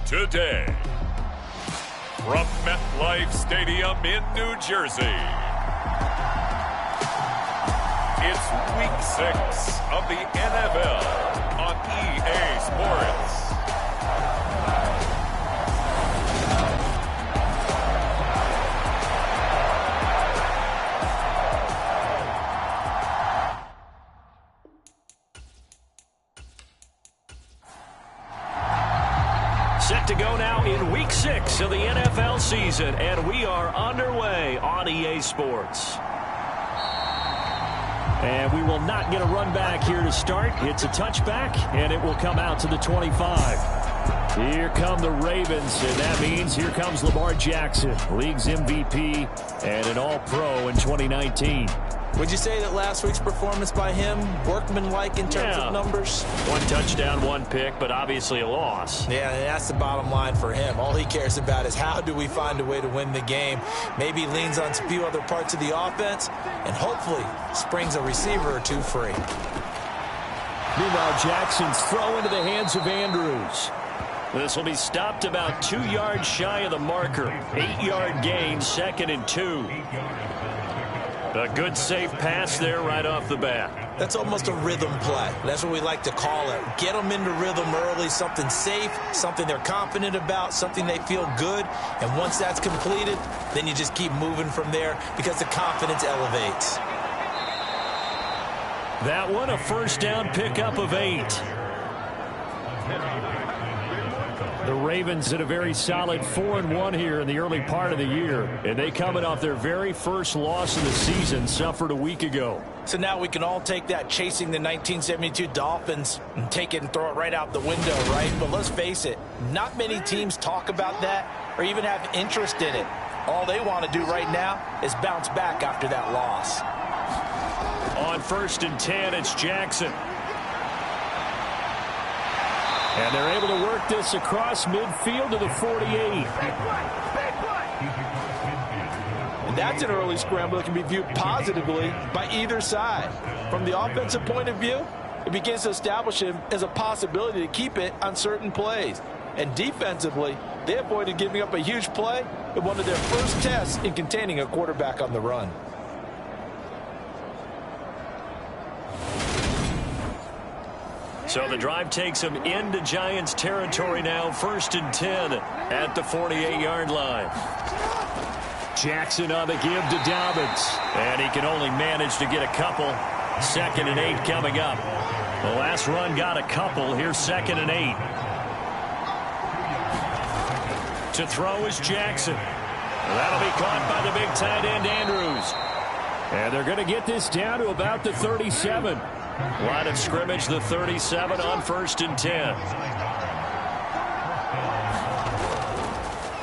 today. From MetLife Stadium in New Jersey, it's Week 6 of the NFL on EA Sports. Set to go now in Week 6 of the NFL season, and we are underway on EA Sports. And we will not get a run back here to start. It's a touchback, and it will come out to the 25. Here come the Ravens, and that means here comes Lamar Jackson, league's MVP and an All-Pro in 2019. Would you say that last week's performance by him, workmanlike in terms of numbers? 1 touchdown, 1 pick, but obviously a loss. Yeah, that's the bottom line for him. All he cares about is how do we find a way to win the game. Maybe leans on a few other parts of the offense and hopefully springs a receiver or two free. Meanwhile, Jackson's throw into the hands of Andrews. This will be stopped about 2 yards shy of the marker. 8-yard gain, 2nd and 2. A good, safe pass there right off the bat. That's almost a rhythm play. That's what we like to call it. Get them into rhythm early, something safe, something they're confident about, something they feel good. And once that's completed, then you just keep moving from there because the confidence elevates. That one, a first down pickup of 8. The Ravens at a very solid 4-1 here in the early part of the year. And they coming off their very first loss of the season, suffered a week ago. So now we can all take that chasing the 1972 Dolphins and take it and throw it right out the window, right? But let's face it, not many teams talk about that or even have interest in it. All they want to do right now is bounce back after that loss. On 1st and 10, it's Jackson. And they're able to work this across midfield to the 48. And that's an early scramble that can be viewed positively by either side. From the offensive point of view, it begins to establish him as a possibility to keep it on certain plays. And defensively, they avoided giving up a huge play in one of their first tests in containing a quarterback on the run. So the drive takes them into Giants territory now. 1st and 10 at the 48-yard line. Jackson on the give to Dobbins. And he can only manage to get a couple. 2nd and 8 coming up. The last run got a couple. Here's 2nd and 8. To throw is Jackson. That'll be caught by the big tight end, Andrews. And they're going to get this down to about the 37. Line of scrimmage, the 37 on 1st and 10.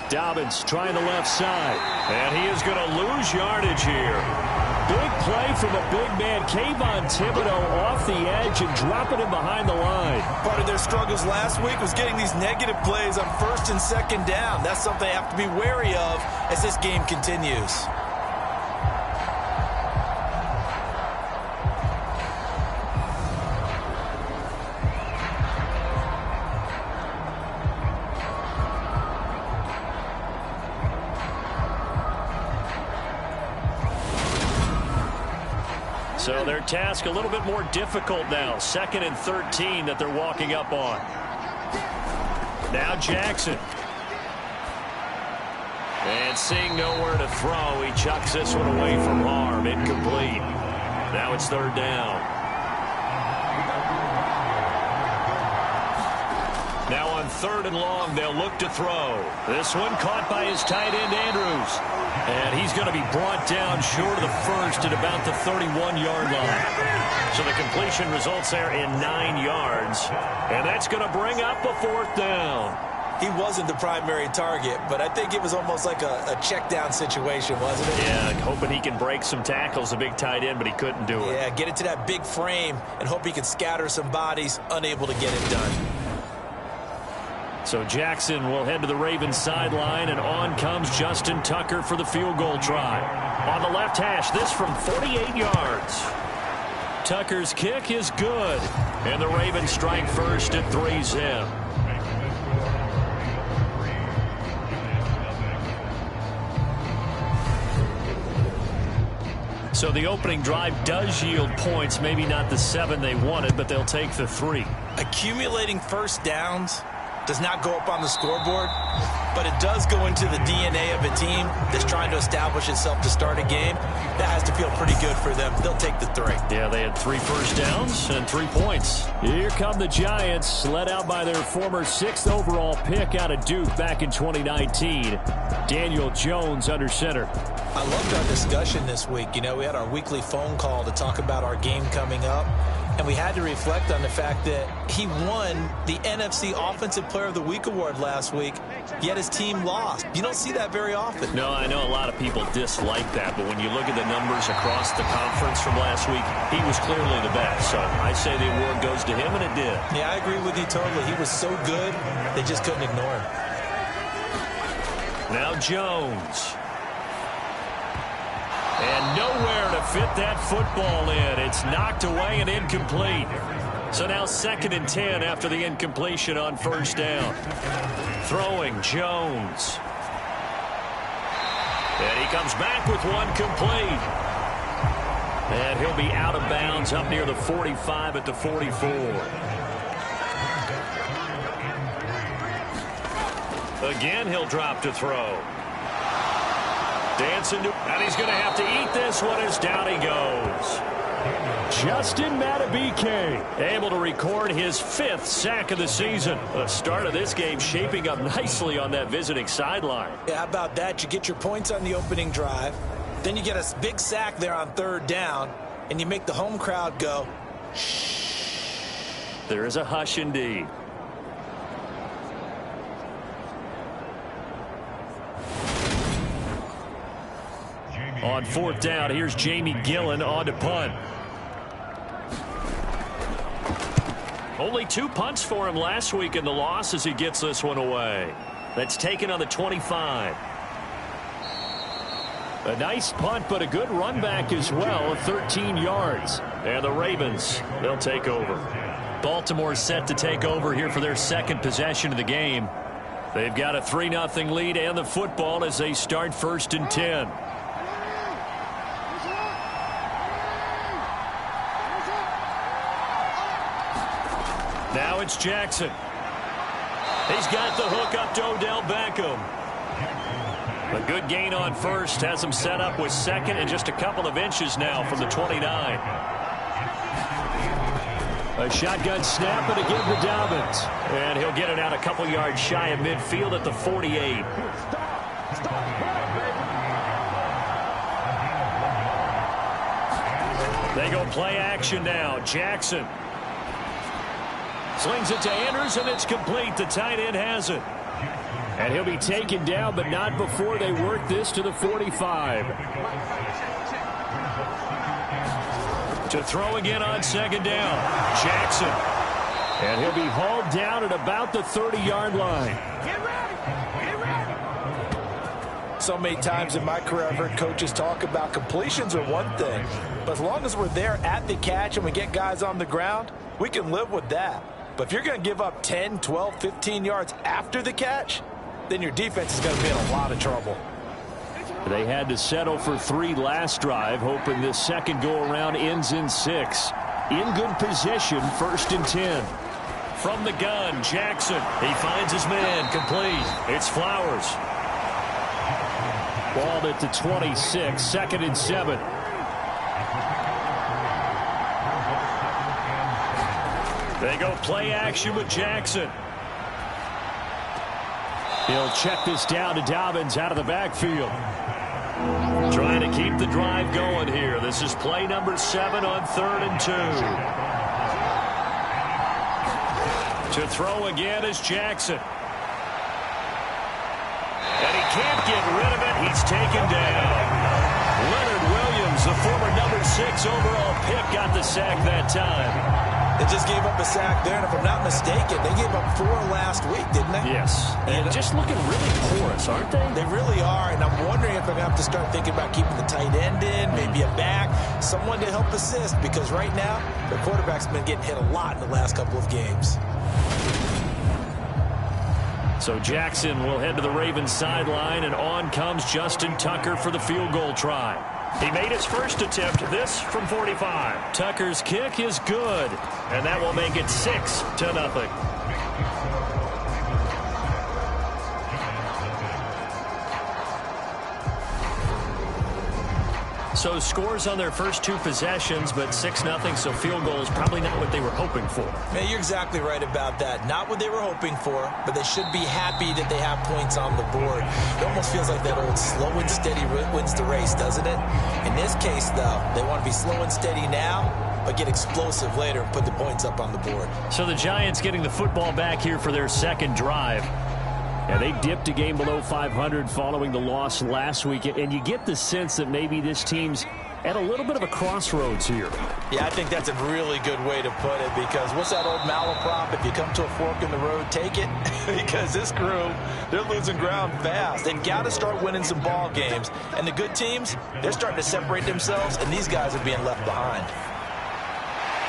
Dobbins trying the left side. And he is going to lose yardage here. Big play from a big man. Kayvon Thibodeau off the edge and dropping him behind the line. Part of their struggles last week was getting these negative plays on 1st and 2nd down. That's something they have to be wary of as this game continues. So their task a little bit more difficult now. 2nd and 13 that they're walking up on. Now Jackson. And seeing nowhere to throw, he chucks this one away from harm. Incomplete. Now it's 3rd down. Now on 3rd and long, they'll look to throw. This one caught by his tight end, Andrews. And he's going to be brought down short of the first at about the 31-yard line. So the completion results there in 9 yards. And that's going to bring up a 4th down. He wasn't the primary target, but I think it was almost like a check down situation, wasn't it? Yeah, hoping he can break some tackles, a big tight end, but he couldn't do it. Yeah, get it to that big frame and hope he can scatter some bodies, unable to get it done. So Jackson will head to the Ravens sideline, and on comes Justin Tucker for the field goal try. On the left hash, this from 48 yards. Tucker's kick is good, and the Ravens strike first at 3-zip. So the opening drive does yield points, maybe not the 7 they wanted, but they'll take the 3. Accumulating first downs does not go up on the scoreboard, but it does go into the DNA of a team that's trying to establish itself to start a game. That has to feel pretty good for them. They'll take the 3. Yeah, they had 3 first downs and 3 points. Here come the Giants, led out by their former 6th overall pick out of Duke back in 2019. Daniel Jones under center. I loved our discussion this week. You know, we had our weekly phone call to talk about our game coming up, and we had to reflect on the fact that he won the NFC Offensive Player of the Week award last week, yet his team lost. You don't see that very often. No, I know a lot of people dislike that, but when you look at the numbers across the conference from last week, he was clearly the best. So I say the award goes to him, and it did. Yeah, I agree with you totally. He was so good, they just couldn't ignore him. Now Jones. And nowhere to fit that football in. It's knocked away and incomplete. So now 2nd and 10 after the incompletion on first down. Throwing Jones. And he comes back with one complete. And he'll be out of bounds up near the 45 at the 44. Again, he'll drop to throw. Dancing to, and he's going to have to eat this one as down he goes. Justin Madubuike able to record his 5th sack of the season. The start of this game shaping up nicely on that visiting sideline. Yeah, how about that? You get your points on the opening drive, then you get a big sack there on 3rd down, and you make the home crowd go, shh. There is a hush indeed. On 4th down, here's Jamie Gillen on to punt. Only 2 punts for him last week in the loss as he gets this one away. That's taken on the 25. A nice punt, but a good run back as well, 13 yards. And the Ravens, they'll take over. Baltimore set to take over here for their 2nd possession of the game. They've got a 3-0 lead and the football as they start 1st and 10. Now it's Jackson. He's got the hook up to Odell Beckham. A good gain on 1st has him set up with 2nd and just a couple of inches now from the 29. A shotgun snap and a give to Dobbins. And he'll get it out a couple yards shy of midfield at the 48. They go play action now. Jackson. Slings it to Andrews, and it's complete. The tight end has it. And he'll be taken down, but not before they work this to the 45. To throw again on 2nd down. Jackson. And he'll be hauled down at about the 30-yard line. So many times in my career I've heard coaches talk about completions are one thing, but as long as we're there at the catch and we get guys on the ground, we can live with that. But if you're going to give up 10, 12, 15 yards after the catch, then your defense is going to be in a lot of trouble. They had to settle for 3 last drive, hoping this second go-around ends in 6. In good position, 1st and 10. From the gun, Jackson. He finds his man, complete. It's Flowers. Ball at the 26, 2nd and 7. They go play action with Jackson. He'll check this down to Dobbins out of the backfield. Trying to keep the drive going here. This is play number 7 on 3rd and 2. To throw again is Jackson. And he can't get rid of it. He's taken down. Leonard Williams, the former number 6 overall pick, got the sack that time. They just gave up a sack there, and if I'm not mistaken, they gave up 4 last week, didn't they? Yes. And just looking really porous, aren't they? They really are, and I'm wondering if I'm going to have to start thinking about keeping the tight end in, maybe a back, someone to help assist, because right now, their quarterback's been getting hit a lot in the last couple of games. So Jackson will head to the Ravens sideline, and on comes Justin Tucker for the field goal try. He made his first attempt, this from 45. Tucker's kick is good, and that will make it 6-0. So scores on their first two possessions, but 6-0, so field goal is probably not what they were hoping for. Man, you're exactly right about that. Not what they were hoping for, but they should be happy that they have points on the board. It almost feels like that old slow and steady wins the race, doesn't it? In this case, though, they want to be slow and steady now, but get explosive later and put the points up on the board. So the Giants getting the football back here for their second drive. Yeah, they dipped a game below 500 following the loss last week, and you get the sense that maybe this team's at a little bit of a crossroads here. Yeah, I think that's a really good way to put it, because what's that old malaprop? If you come to a fork in the road, take it. Because this crew, they're losing ground fast. They've got to start winning some ball games. And the good teams, they're starting to separate themselves, and these guys are being left behind.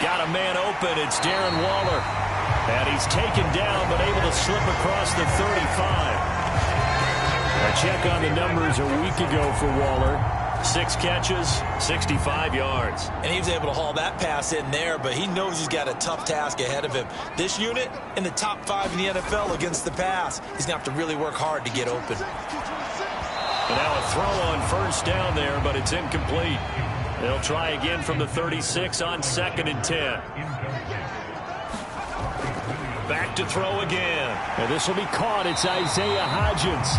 Got a man open. It's Darren Waller. And he's taken down, but able to slip across the 35. A check on the numbers a week ago for Waller. 6 catches, 65 yards. And he was able to haul that pass in there, but he knows he's got a tough task ahead of him. This unit in the top 5 in the NFL against the pass. He's going to have to really work hard to get open. And now a throw on first down there, but it's incomplete. They'll try again from the 36 on 2nd and 10. Back to throw again. And this will be caught. It's Isaiah Hodgins.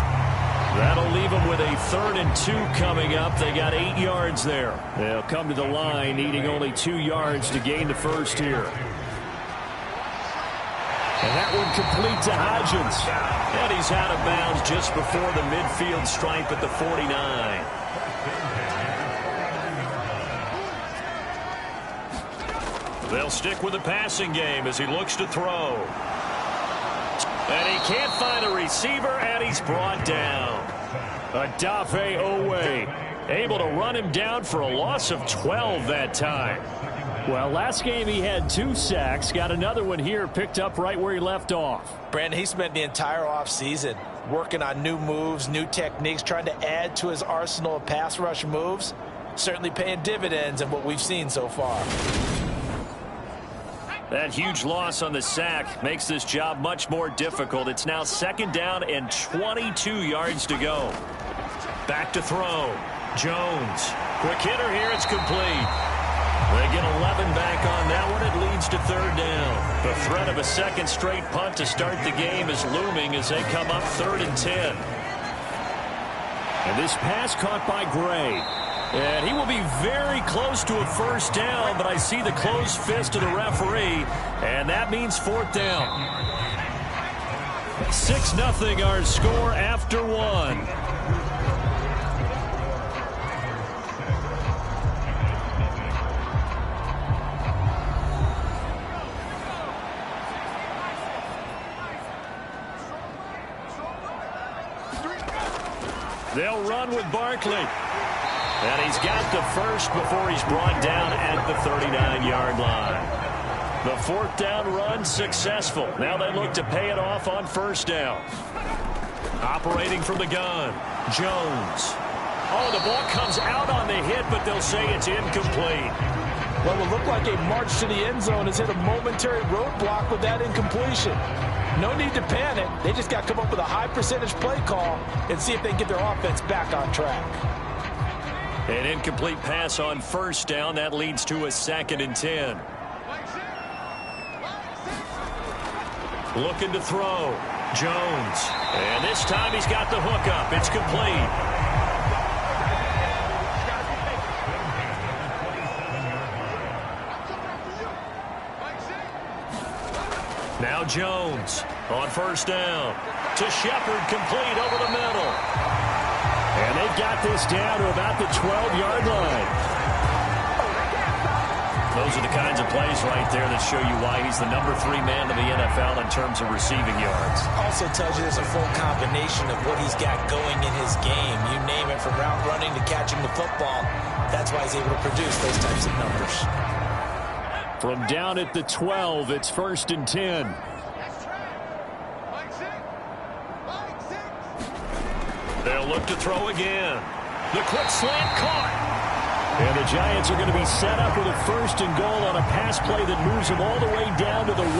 That'll leave them with a 3rd and 2 coming up. They got 8 yards there. They'll come to the line needing only 2 yards to gain the first here. And that one complete to Hodgins. And he's out of bounds just before the midfield stripe at the 49. They'll stick with the passing game as he looks to throw. And he can't find a receiver, and he's brought down. Adafe Owe able to run him down for a loss of 12 that time. Well, last game he had 2 sacks. Got another one here, picked up right where he left off. Brandon, he spent the entire offseason working on new moves, new techniques, trying to add to his arsenal of pass rush moves. Certainly paying dividends in what we've seen so far. That huge loss on the sack makes this job much more difficult. It's now 2nd down and 22 yards to go. Back to throw. Jones. Quick hitter here. It's complete. They get 11 back on that one. It leads to 3rd down. The threat of a second straight punt to start the game is looming as they come up 3rd and 10. And this pass caught by Gray. And he will be very close to a first down, but I see the closed fist of the referee, and that means 4th down. 6-0 our score after 1. They'll run with Barkley. And he's got the first before he's brought down at the 39-yard line. The 4th down run successful. Now they look to pay it off on 1st down. Operating from the gun, Jones. Oh, the ball comes out on the hit, but they'll say it's incomplete. Well, it will look like a march to the end zone has hit a momentary roadblock with that incompletion. No need to panic. They just got to come up with a high percentage play call and see if they can get their offense back on track. An incomplete pass on 1st down. That leads to a 2nd and 10. Looking to throw. Jones. And this time he's got the hook up. It's complete. Now Jones on 1st down. To Shepard, complete over the middle. And they've got this down to about the 12-yard line. Those are the kinds of plays right there that show you why he's the number 3 man in the NFL in terms of receiving yards. Also tells you there's a full combination of what he's got going in his game. You name it, from route running to catching the football. That's why he's able to produce those types of numbers. From down at the 12, it's 1st and 10. They'll look to throw again. The quick slant caught. And the Giants are going to be set up with a 1st and goal on a pass play that moves them all the way down to the 1.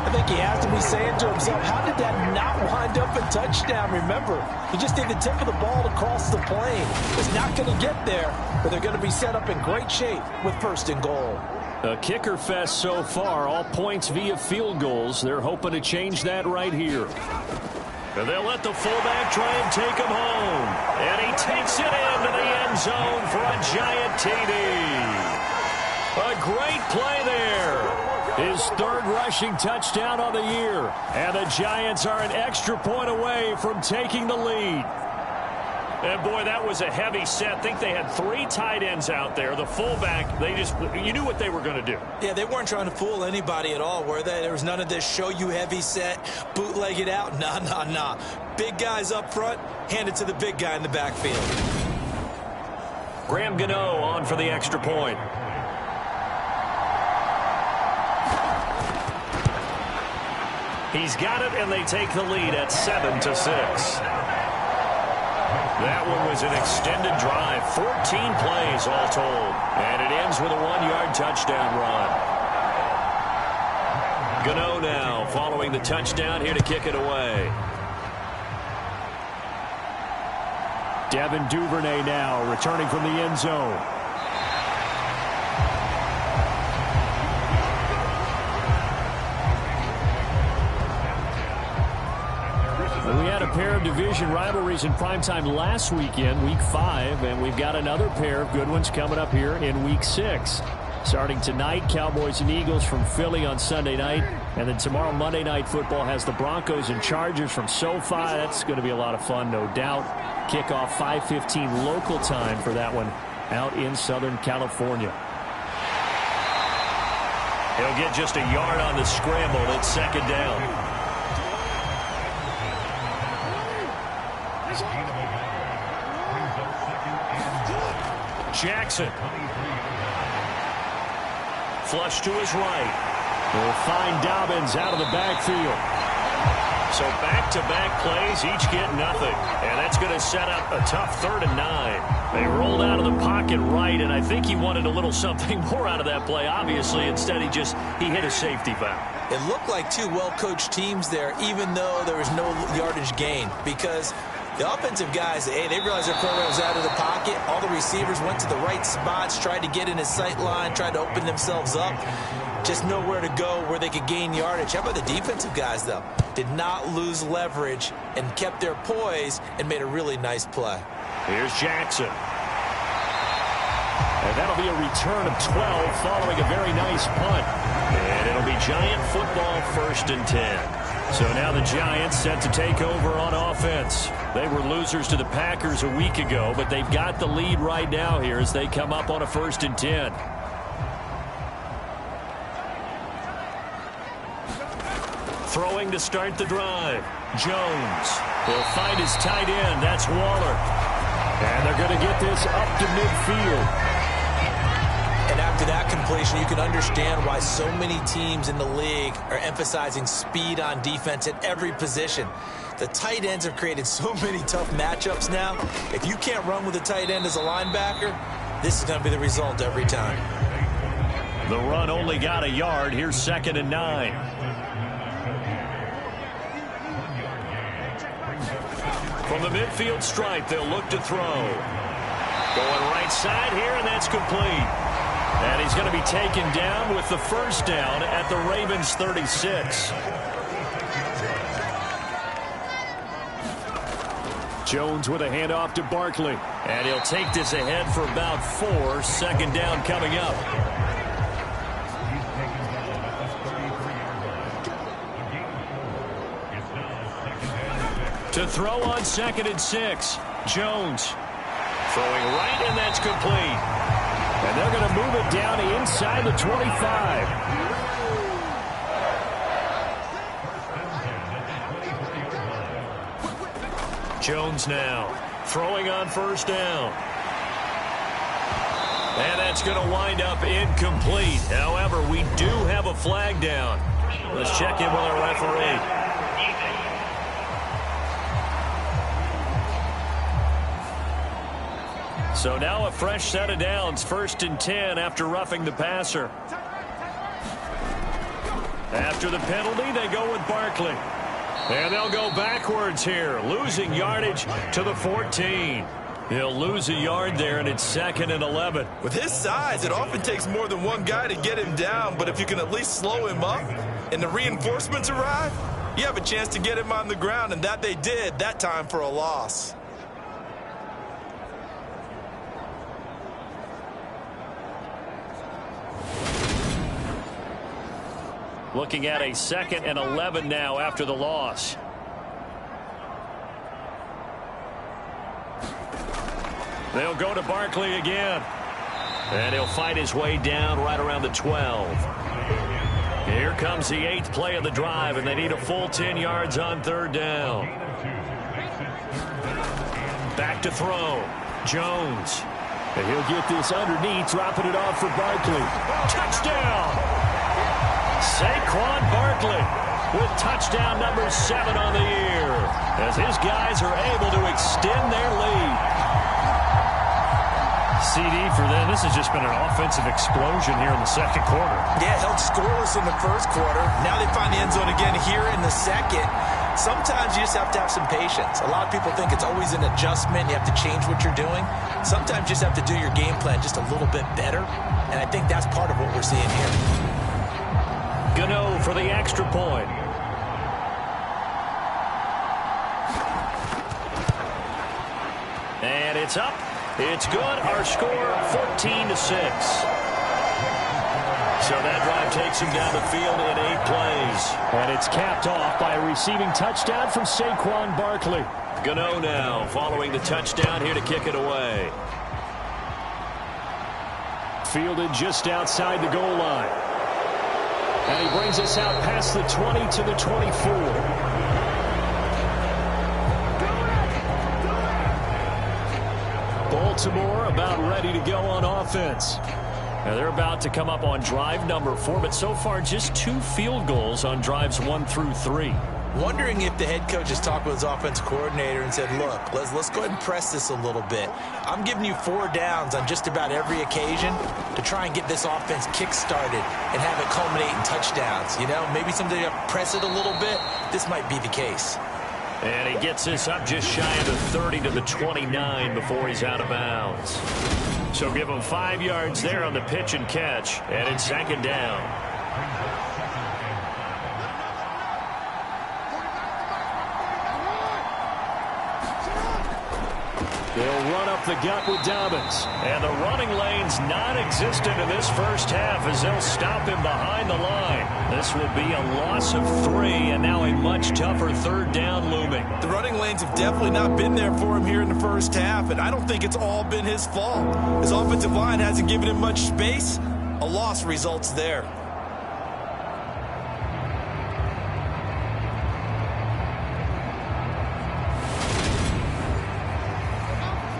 I think he has to be saying to himself, how did that not wind up a touchdown? Remember, he just did the tip of the ball to cross the plane. It's not going to get there, but they're going to be set up in great shape with 1st and goal. A kicker fest so far, all points via field goals. They're hoping to change that right here. And they'll let the fullback try and take him home. And he takes it into the end zone for a Giant TD. A great play there. His 3rd rushing touchdown on the year. And the Giants are an extra point away from taking the lead. And, boy, that was a heavy set. I think they had 3 tight ends out there. The fullback, you knew what they were going to do. Yeah, they weren't trying to fool anybody at all, were they? There was none of this show you heavy set, bootleg it out. Nah. Big guys up front, hand it to the big guy in the backfield. Graham Gano on for the extra point. He's got it, and they take the lead at 7-6. That one was an extended drive, 14 plays all told. And it ends with a 1-yard touchdown run. Gano now following the touchdown here to kick it away. Devin Duvernay now returning from the end zone. We had a pair of division rivalries in primetime last weekend, Week 5, and we've got another pair of good ones coming up here in Week 6. Starting tonight, Cowboys and Eagles from Philly on Sunday night, and then tomorrow Monday Night Football has the Broncos and Chargers from SoFi. That's going to be a lot of fun, no doubt. Kickoff 5:15 local time for that one out in Southern California. He'll get just a yard on the scramble. It's 2nd down. Jackson. Flush to his right. They'll find Dobbins out of the backfield. So back-to-back plays, each get nothing. And that's going to set up a tough 3rd and 9. They rolled out of the pocket right, and I think he wanted a little something more out of that play, obviously. Instead, he hit a safety foul. It looked like 2 well-coached teams there, even though there was no yardage gain, because the offensive guys, hey, they realized their quarterback was out of the pocket. All the receivers went to the right spots, tried to get in his sight line, tried to open themselves up. Just know where to go, where they could gain yardage. How about the defensive guys, though? Did not lose leverage and kept their poise and made a really nice play. Here's Jackson. And that'll be a return of 12 following a very nice punt. And it'll be Giant football, 1st and 10. So now the Giants set to take over on offense. They were losers to the Packers a week ago, but they've got the lead right now here as they come up on a 1st and 10. Throwing to start the drive. Jones will find his tight end. That's Waller. And they're going to get this up to midfield. And after that completion, you can understand why so many teams in the league are emphasizing speed on defense at every position. The tight ends have created so many tough matchups now. If you can't run with a tight end as a linebacker, this is going to be the result every time. The run only got a yard. Here's 2nd and 9. From the midfield stripe, they'll look to throw. Going right side here, and that's complete. And he's going to be taken down with the 1st down at the Ravens' 36. Jones with a handoff to Barkley. And he'll take this ahead for about 4. 2nd down coming up. To throw on 2nd and 6. Jones throwing right, and that's complete. And they're going to move it down inside the 25. Jones now throwing on 1st down. And that's going to wind up incomplete. However, we do have a flag down. Let's check in with our referee. So now a fresh set of downs, 1st and 10 after roughing the passer. After the penalty, they go with Barkley. And they'll go backwards here, losing yardage to the 14. He'll lose a yard there, and it's 2nd and 11. With his size, it often takes more than one guy to get him down, but if you can at least slow him up and the reinforcements arrive, you have a chance to get him on the ground, and that they did, that time for a loss. Looking at a 2nd and 11 now after the loss. They'll go to Barkley again. And he'll fight his way down right around the 12. Here comes the 8th play of the drive, and they need a full 10 yards on 3rd down. Back to throw. Jones. And he'll get this underneath, dropping it off for Barkley. Touchdown! Saquon Barkley with touchdown number 7 on the year, as his guys are able to extend their lead. CD for them. This has just been an offensive explosion here in the 2nd quarter. Yeah, held scoreless in the 1st quarter. Now they find the end zone again here in the 2nd. Sometimes you just have to have some patience. A lot of people think it's always an adjustment. You have to change what you're doing. Sometimes you just have to do your game plan just a little bit better. And I think that's part of what we're seeing here. Gano for the extra point. And it's up. It's good. Our score, 14-6. So that drive takes him down the field in 8 plays. And it's capped off by a receiving touchdown from Saquon Barkley. Gano now following the touchdown here to kick it away. Fielded just outside the goal line. And he brings us out past the 20 to the 24. Baltimore about ready to go on offense. Now they're about to come up on drive number 4, but so far just 2 field goals on drives 1 through 3. Wondering if the head coach has talked with his offensive coordinator and said, look, let's go ahead and press this a little bit. I'm giving you 4 downs on just about every occasion to try and get this offense kick-started and have it culminate in touchdowns. You know, maybe someday you have to press it a little bit. This might be the case. And he gets this up just shy of the 30 to the 29 before he's out of bounds. So give him 5 yards there on the pitch and catch, and it's 2nd down. They'll run up the gut with Dobbins. And the running lane's non-existent in this first half as they'll stop him behind the line. This will be a loss of 3, and now a much tougher 3rd down looming. The running lanes have definitely not been there for him here in the first half, and I don't think it's all been his fault. His offensive line hasn't given him much space. A loss results there.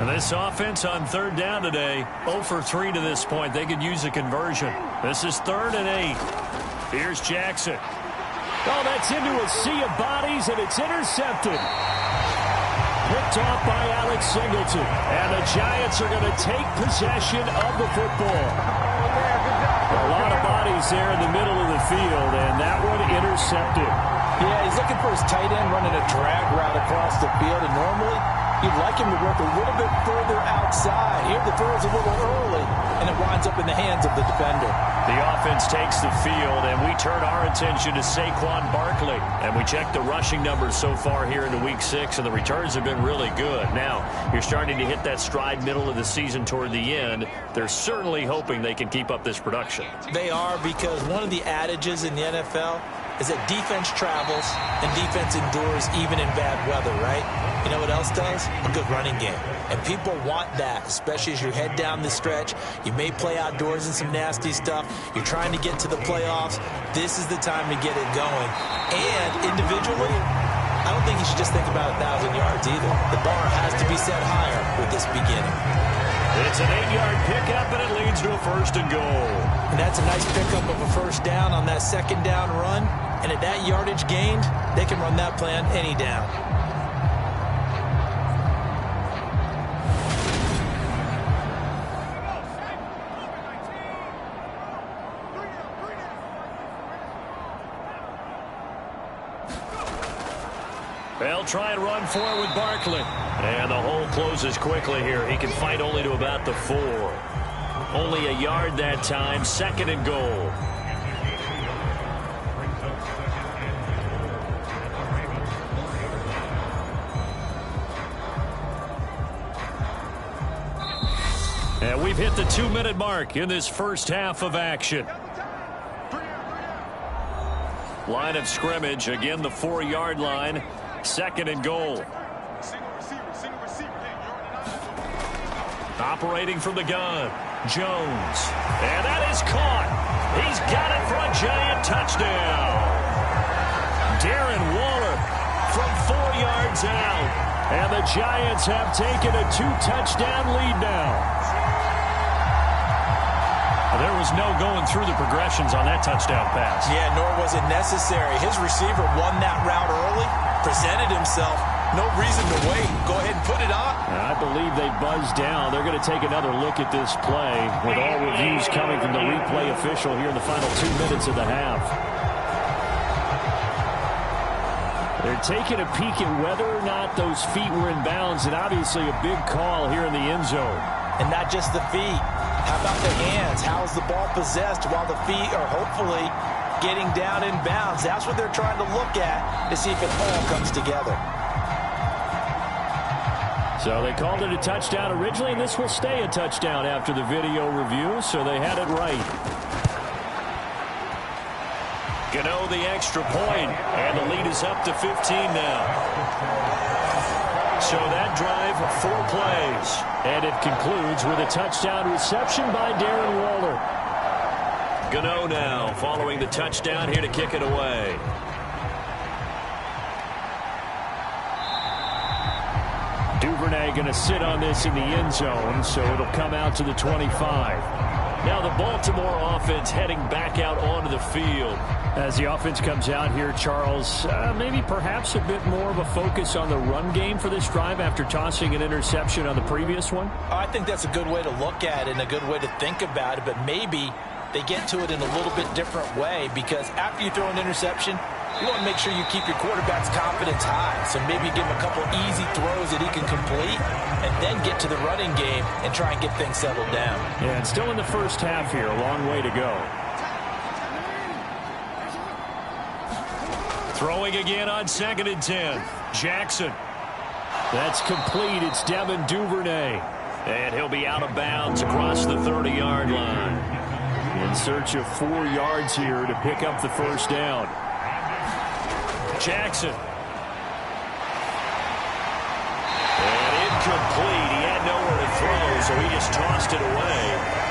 And this offense on 3rd down today, 0 for 3 to this point. They could use a conversion. This is 3rd and 8. Here's Jackson. Oh, that's into a sea of bodies, and it's intercepted. Picked off by Alex Singleton. And the Giants are going to take possession of the football. A lot of bodies there in the middle of the field, and that one intercepted. Yeah, he's looking for his tight end running a drag route across the field, and normally you'd like him to work a little bit further outside. Here the throw is a little early, and it winds up in the hands of the defender. The offense takes the field, and we turn our attention to Saquon Barkley. And we check the rushing numbers so far here into Week 6, and the returns have been really good. Now, you're starting to hit that stride middle of the season toward the end. They're certainly hoping they can keep up this production. They are, because one of the adages in the NFL is that defense travels and defense endures even in bad weather, right? You know what else does? A good running game. And people want that, especially as you head down the stretch. You may play outdoors in some nasty stuff. You're trying to get to the playoffs. This is the time to get it going. And individually, I don't think you should just think about 1,000 yards either. The bar has to be set higher with this beginning. It's an 8-yard pickup, and it leads to a 1st and goal. And that's a nice pickup of a 1st down on that 2nd down run. And at that yardage gained, they can run that plan any down. They'll try and run for it with Barkley. And the hole closes quickly here. He can fight only to about the 4. Only a yard that time, 2nd and goal. And we've hit the 2-minute mark in this first half of action. Line of scrimmage, again the 4-yard line, 2nd and goal. Operating from the gun, Jones. And that is caught. He's got it for a giant touchdown. Darren Waller from 4 yards out. And the Giants have taken a 2-touchdown lead now. There was no going through the progressions on that touchdown pass. Yeah, nor was it necessary. His receiver won that route early, presented himself. No reason to wait. Go ahead and put it on. I believe they buzzed down. They're going to take another look at this play with all reviews coming from the replay official here in the final 2 minutes of the half. They're taking a peek at whether or not those feet were in bounds, and obviously a big call here in the end zone. And not just the feet. How about the hands? How's the ball possessed while the feet are hopefully getting down in bounds? That's what they're trying to look at to see if it all comes together. So they called it a touchdown originally, and this will stay a touchdown after the video review, so they had it right. Gano the extra point, and the lead is up to 15 now. So that drive, 4 plays. And it concludes with a touchdown reception by Darren Waller. Gano now following the touchdown here to kick it away. Duvernay going to sit on this in the end zone, so it'll come out to the 25. Now the Baltimore offense heading back out onto the field. As the offense comes out here, Charles, maybe perhaps a bit more of a focus on the run game for this drive after tossing an interception on the previous one? I think that's a good way to look at it and a good way to think about it, but maybe they get to it in a little bit different way, because after you throw an interception, you want to make sure you keep your quarterback's confidence high. So maybe give him a couple easy throws that he can complete and then get to the running game and try and get things settled down. Yeah, and still in the first half here, a long way to go. Throwing again on 2nd and 10. Jackson. That's complete. It's Devin Duvernay. And he'll be out of bounds across the 30-yard line. In search of 4 yards here to pick up the first down. Jackson. And incomplete. He had nowhere to throw, so he just tossed it away.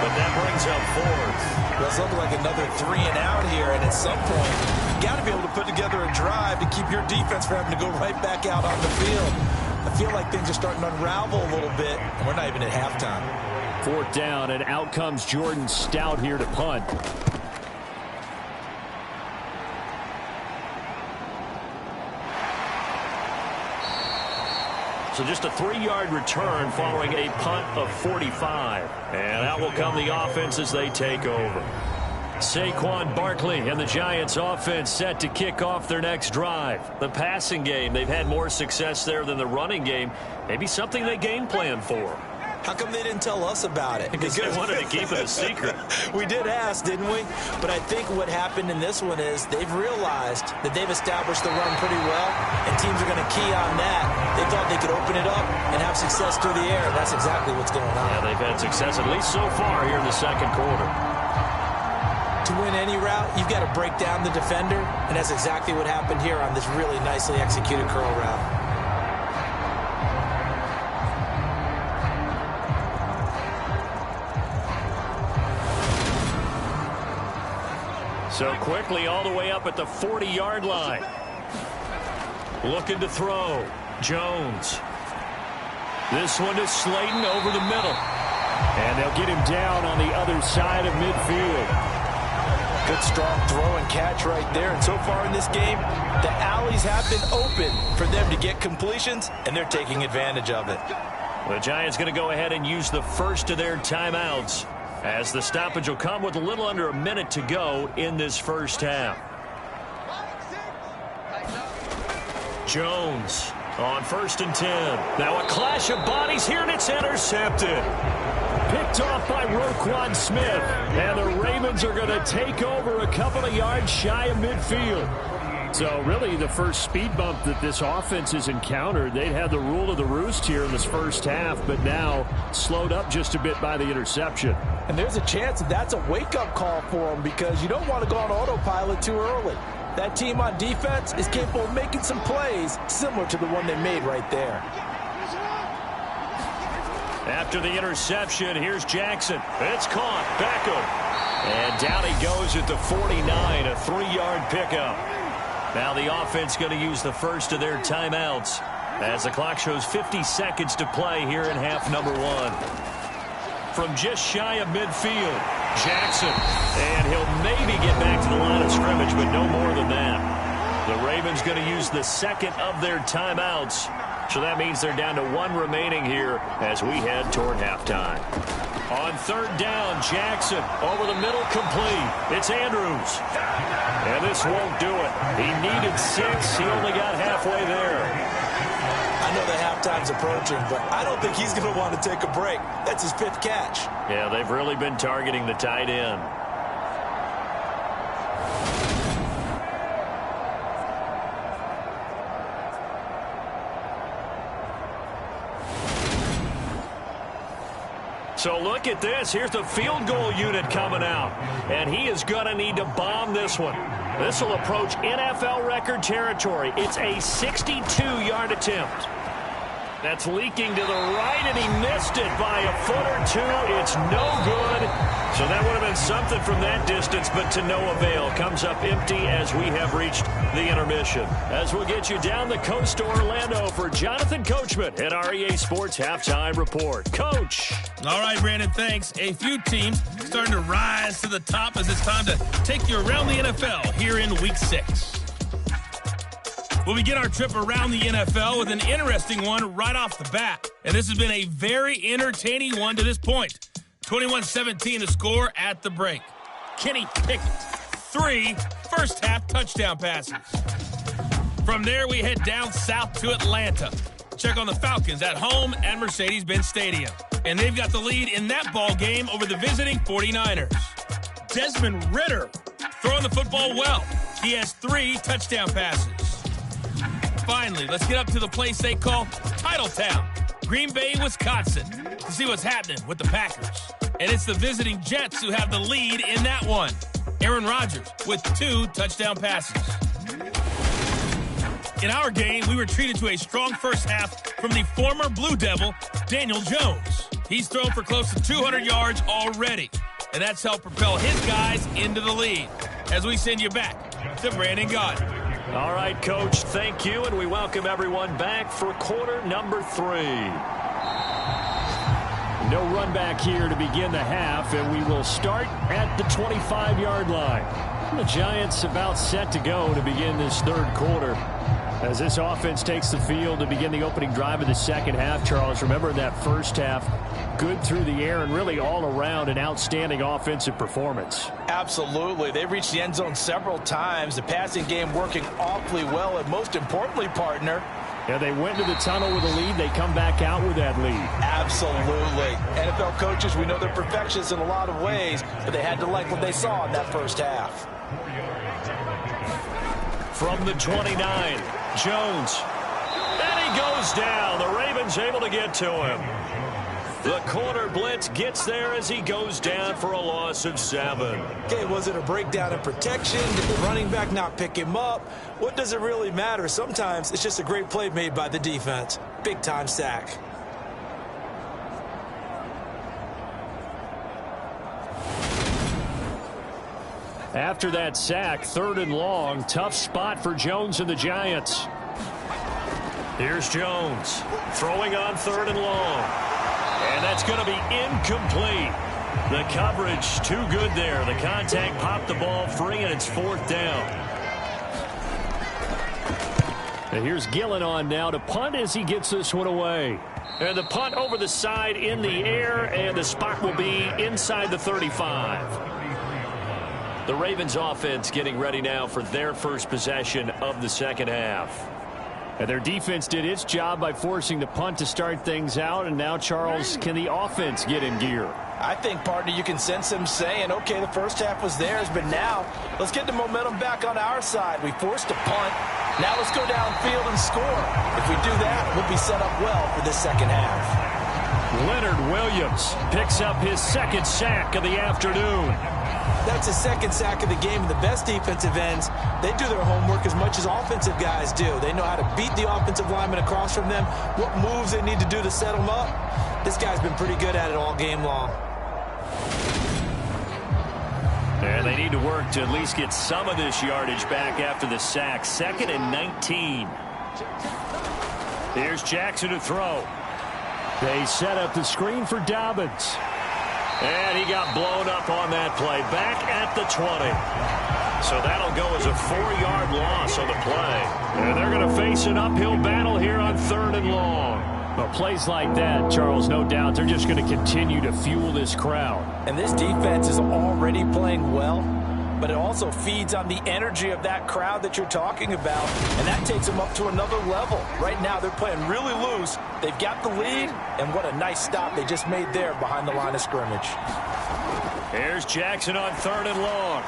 But that brings up 4th. That's looking like another 3 and out here, and at some point, you got to be able to put together a drive to keep your defense from having to go right back out on the field. I feel like things are starting to unravel a little bit, and we're not even at halftime. 4th down, and out comes Jordan Stout here to punt. So just a 3-yard return following a punt of 45. And out will come the offense as they take over. Saquon Barkley and the Giants offense set to kick off their next drive. The passing game, they've had more success there than the running game. Maybe something they game plan for. How come they didn't tell us about it? Because they wanted to keep it a secret. We did ask, didn't we? But I think what happened in this one is they've realized that they've established the run pretty well, and teams are going to key on that. They thought they could open it up and have success through the air. That's exactly what's going on. Yeah, they've had success, at least so far here in the second quarter. To win any route, you've got to break down the defender, and that's exactly what happened here on this really nicely executed curl route. So quickly all the way up at the 40-yard line. Looking to throw. Jones. This one is Slayton over the middle. And they'll get him down on the other side of midfield. Good strong throw and catch right there. And so far in this game, the alleys have been open for them to get completions, and they're taking advantage of it. The Giants going to go ahead and use the first of their timeouts, as the stoppage will come with a little under a minute to go in this first half. Jones on 1st and 10. Now a clash of bodies here, and it's intercepted. Picked off by Roquan Smith. And the Ravens are going to take over a couple of yards shy of midfield. So really the first speed bump that this offense has encountered. They'd had the rule of the roost here in this first half, but now slowed up just a bit by the interception. And there's a chance that that's a wake-up call for them, because you don't want to go on autopilot too early. That team on defense is capable of making some plays similar to the one they made right there. After the interception, here's Jackson. It's caught. Beckham. And down he goes at the 49, a 3-yard pickup. Now the offense going to use the first of their timeouts as the clock shows 50 seconds to play here in half number 1. From just shy of midfield, Jackson. And he'll maybe get back to the line of scrimmage, but no more than that. The Ravens going to use the second of their timeouts. So that means they're down to 1 remaining here as we head toward halftime. On 3rd down, Jackson over the middle, complete. It's Andrews. And this won't do it. He needed 6. He only got halfway there. I know the halftime's approaching, but I don't think he's going to want to take a break. That's his 5th catch. Yeah, they've really been targeting the tight end. So look at this. Here's the field goal unit coming out. And he is going to need to bomb this one. This will approach NFL record territory. It's a 62-yard attempt. That's leaking to the right, and he missed it by a foot or 2. It's no good. So that would have been something from that distance, but to no avail. Comes up empty as we have reached the intermission. As we'll get you down the coast to Orlando for Jonathan Coachman at our EA Sports Halftime Report. Coach. All right, Brandon, thanks. A few teams starting to rise to the top as it's time to take you around the NFL here in Week 6. We'll begin our trip around the NFL with an interesting one right off the bat. And this has been a very entertaining one to this point. 21-17 the score at the break. Kenny Pickett, 3 first-half touchdown passes. From there, we head down south to Atlanta. Check on the Falcons at home at Mercedes-Benz Stadium. And they've got the lead in that ball game over the visiting 49ers. Desmond Ridder throwing the football well. He has 3 touchdown passes. Finally, let's get up to the place they call Titletown, Green Bay, Wisconsin, to see what's happening with the Packers. And it's the visiting Jets who have the lead in that one. Aaron Rodgers with 2 touchdown passes. In our game, we were treated to a strong first half from the former Blue Devil, Daniel Jones. He's thrown for close to 200 yards already, and that's helped propel his guys into the lead. As we send you back to Brandon Gaudin. All right, Coach, thank you, and we welcome everyone back for quarter number 3. No run back here to begin the half, and we will start at the 25-yard line. The Giants about set to go to begin this 3rd quarter. As this offense takes the field to begin the opening drive of the second half, Charles, remember that first half, good through the air and really all around an outstanding offensive performance. Absolutely. They reached the end zone several times. The passing game working awfully well, and most importantly, partner, yeah, they went to the tunnel with a lead. They come back out with that lead. Absolutely. NFL coaches, we know they're perfectionists in a lot of ways, but they had to like what they saw in that first half. From the 29, Jones. And he goes down. The Ravens able to get to him. The corner blitz gets there as he goes down for a loss of 7. Okay, was it a breakdown in protection? Did the running back not pick him up? What does it really matter? Sometimes it's just a great play made by the defense. Big-time sack. After that sack, 3rd and long, tough spot for Jones and the Giants. Here's Jones throwing on 3rd and long. And that's going to be incomplete. The coverage too good there. The contact popped the ball free, and it's 4th down. And here's Gillen on now to punt as he gets this one away. And the punt over the side in the air, and the spot will be inside the 35. The Ravens offense getting ready now for their first possession of the second half. And their defense did its job by forcing the punt to start things out. And now, Charles, can the offense get in gear? I think, partner, you can sense them saying, okay, the first half was theirs, but now let's get the momentum back on our side. We forced a punt. Now let's go downfield and score. If we do that, we'll be set up well for this second half. Leonard Williams picks up his second sack of the afternoon. That's his second sack of the game. And the best defensive ends, they do their homework as much as offensive guys do. They know how to beat the offensive lineman across from them, what moves they need to do to set them up. This guy's been pretty good at it all game long. And they need to work to at least get some of this yardage back after the sack. 2nd and 19. Here's Jackson to throw. They set up the screen for Dobbins. And he got blown up on that play. Back at the 20. So that'll go as a 4-yard loss on the play. And they're going to face an uphill battle here on 3rd and long. Well, plays like that, Charles, no doubt, they're just going to continue to fuel this crowd. And this defense is already playing well, but it also feeds on the energy of that crowd that you're talking about, and that takes them up to another level. Right now, they're playing really loose. They've got the lead, and what a nice stop they just made there behind the line of scrimmage. Here's Jackson on 3rd and long.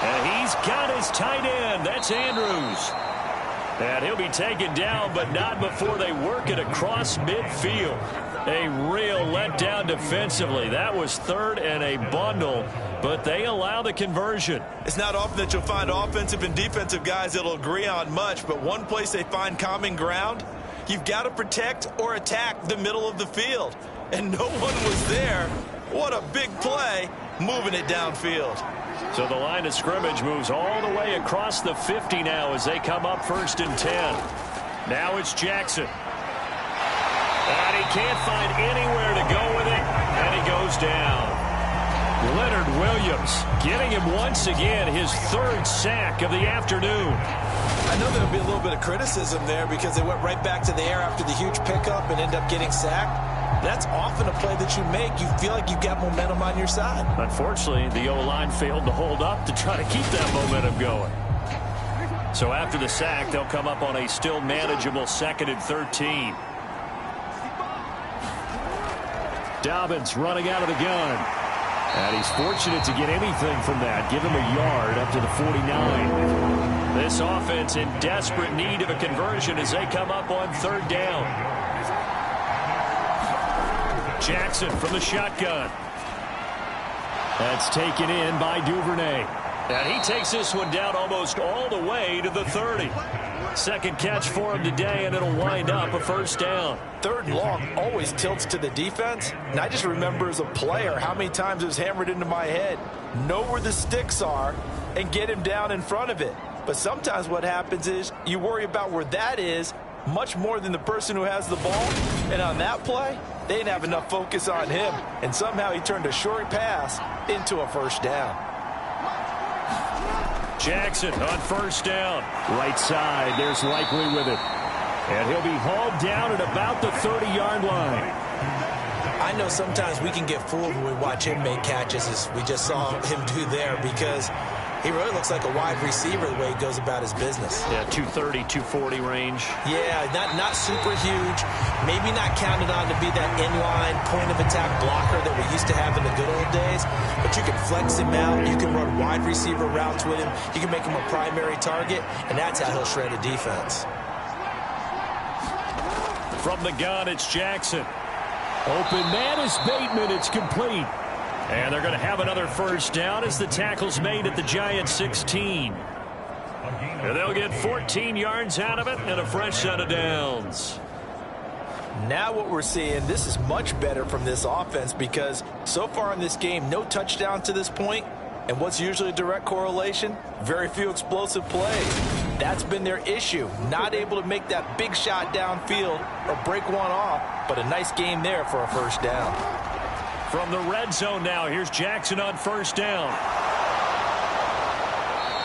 And he's got his tight end. That's Andrews. And he'll be taken down, but not before they work it across midfield. A real letdown defensively. That was 3rd and a bundle, but they allow the conversion. It's not often that you'll find offensive and defensive guys that'll agree on much, but one place they find common ground, you've got to protect or attack the middle of the field. And no one was there. What a big play, moving it downfield. So the line of scrimmage moves all the way across the 50 now as they come up 1st and 10. Now it's Jackson. And he can't find anywhere to go with it, and he goes down. Leonard Williams getting him once again his 3rd sack of the afternoon. I know there'll be a little bit of criticism there because they went right back to the air after the huge pickup and end up getting sacked. That's often a play that you make. You feel like you've got momentum on your side. Unfortunately, the O-line failed to hold up to try to keep that momentum going. So after the sack, they'll come up on a still manageable 2nd and 13. Dobbins running out of the gun. And he's fortunate to get anything from that. Give him a yard up to the 49. This offense in desperate need of a conversion as they come up on 3rd down. Jackson from the shotgun. That's taken in by Duvernay. And he takes this one down almost all the way to the 30. Second catch for him today, and it'll wind up a 1st down. 3rd and long always tilts to the defense. And I just remember as a player how many times it was hammered into my head. Know where the sticks are and get him down in front of it. But sometimes what happens is you worry about where that is much more than the person who has the ball. And on that play, they didn't have enough focus on him. And somehow he turned a short pass into a 1st down. Jackson on 1st down. Right side, there's Likely with it. And he'll be hauled down at about the 30-yard line. I know sometimes we can get fooled when we watch him make catches, as we just saw him do there, because he really looks like a wide receiver the way he goes about his business. Yeah, 230, 240 range. Yeah, not super huge. Maybe not counted on to be that inline point-of-attack blocker that we used to have in the good old days. But you can flex him out. You can run wide receiver routes with him. You can make him a primary target, and that's how he'll shred a defense. From the gun, it's Jackson. Open man is Bateman. It's complete. And they're going to have another 1st down as the tackle's made at the Giants 16. And they'll get 14 yards out of it and a fresh set of downs. Now what we're seeing, this is much better from this offense because so far in this game, no touchdown to this point. And what's usually a direct correlation? Very few explosive plays. That's been their issue. Not able to make that big shot downfield or break one off, but a nice game there for a 1st down. From the red zone now, here's Jackson on 1st down.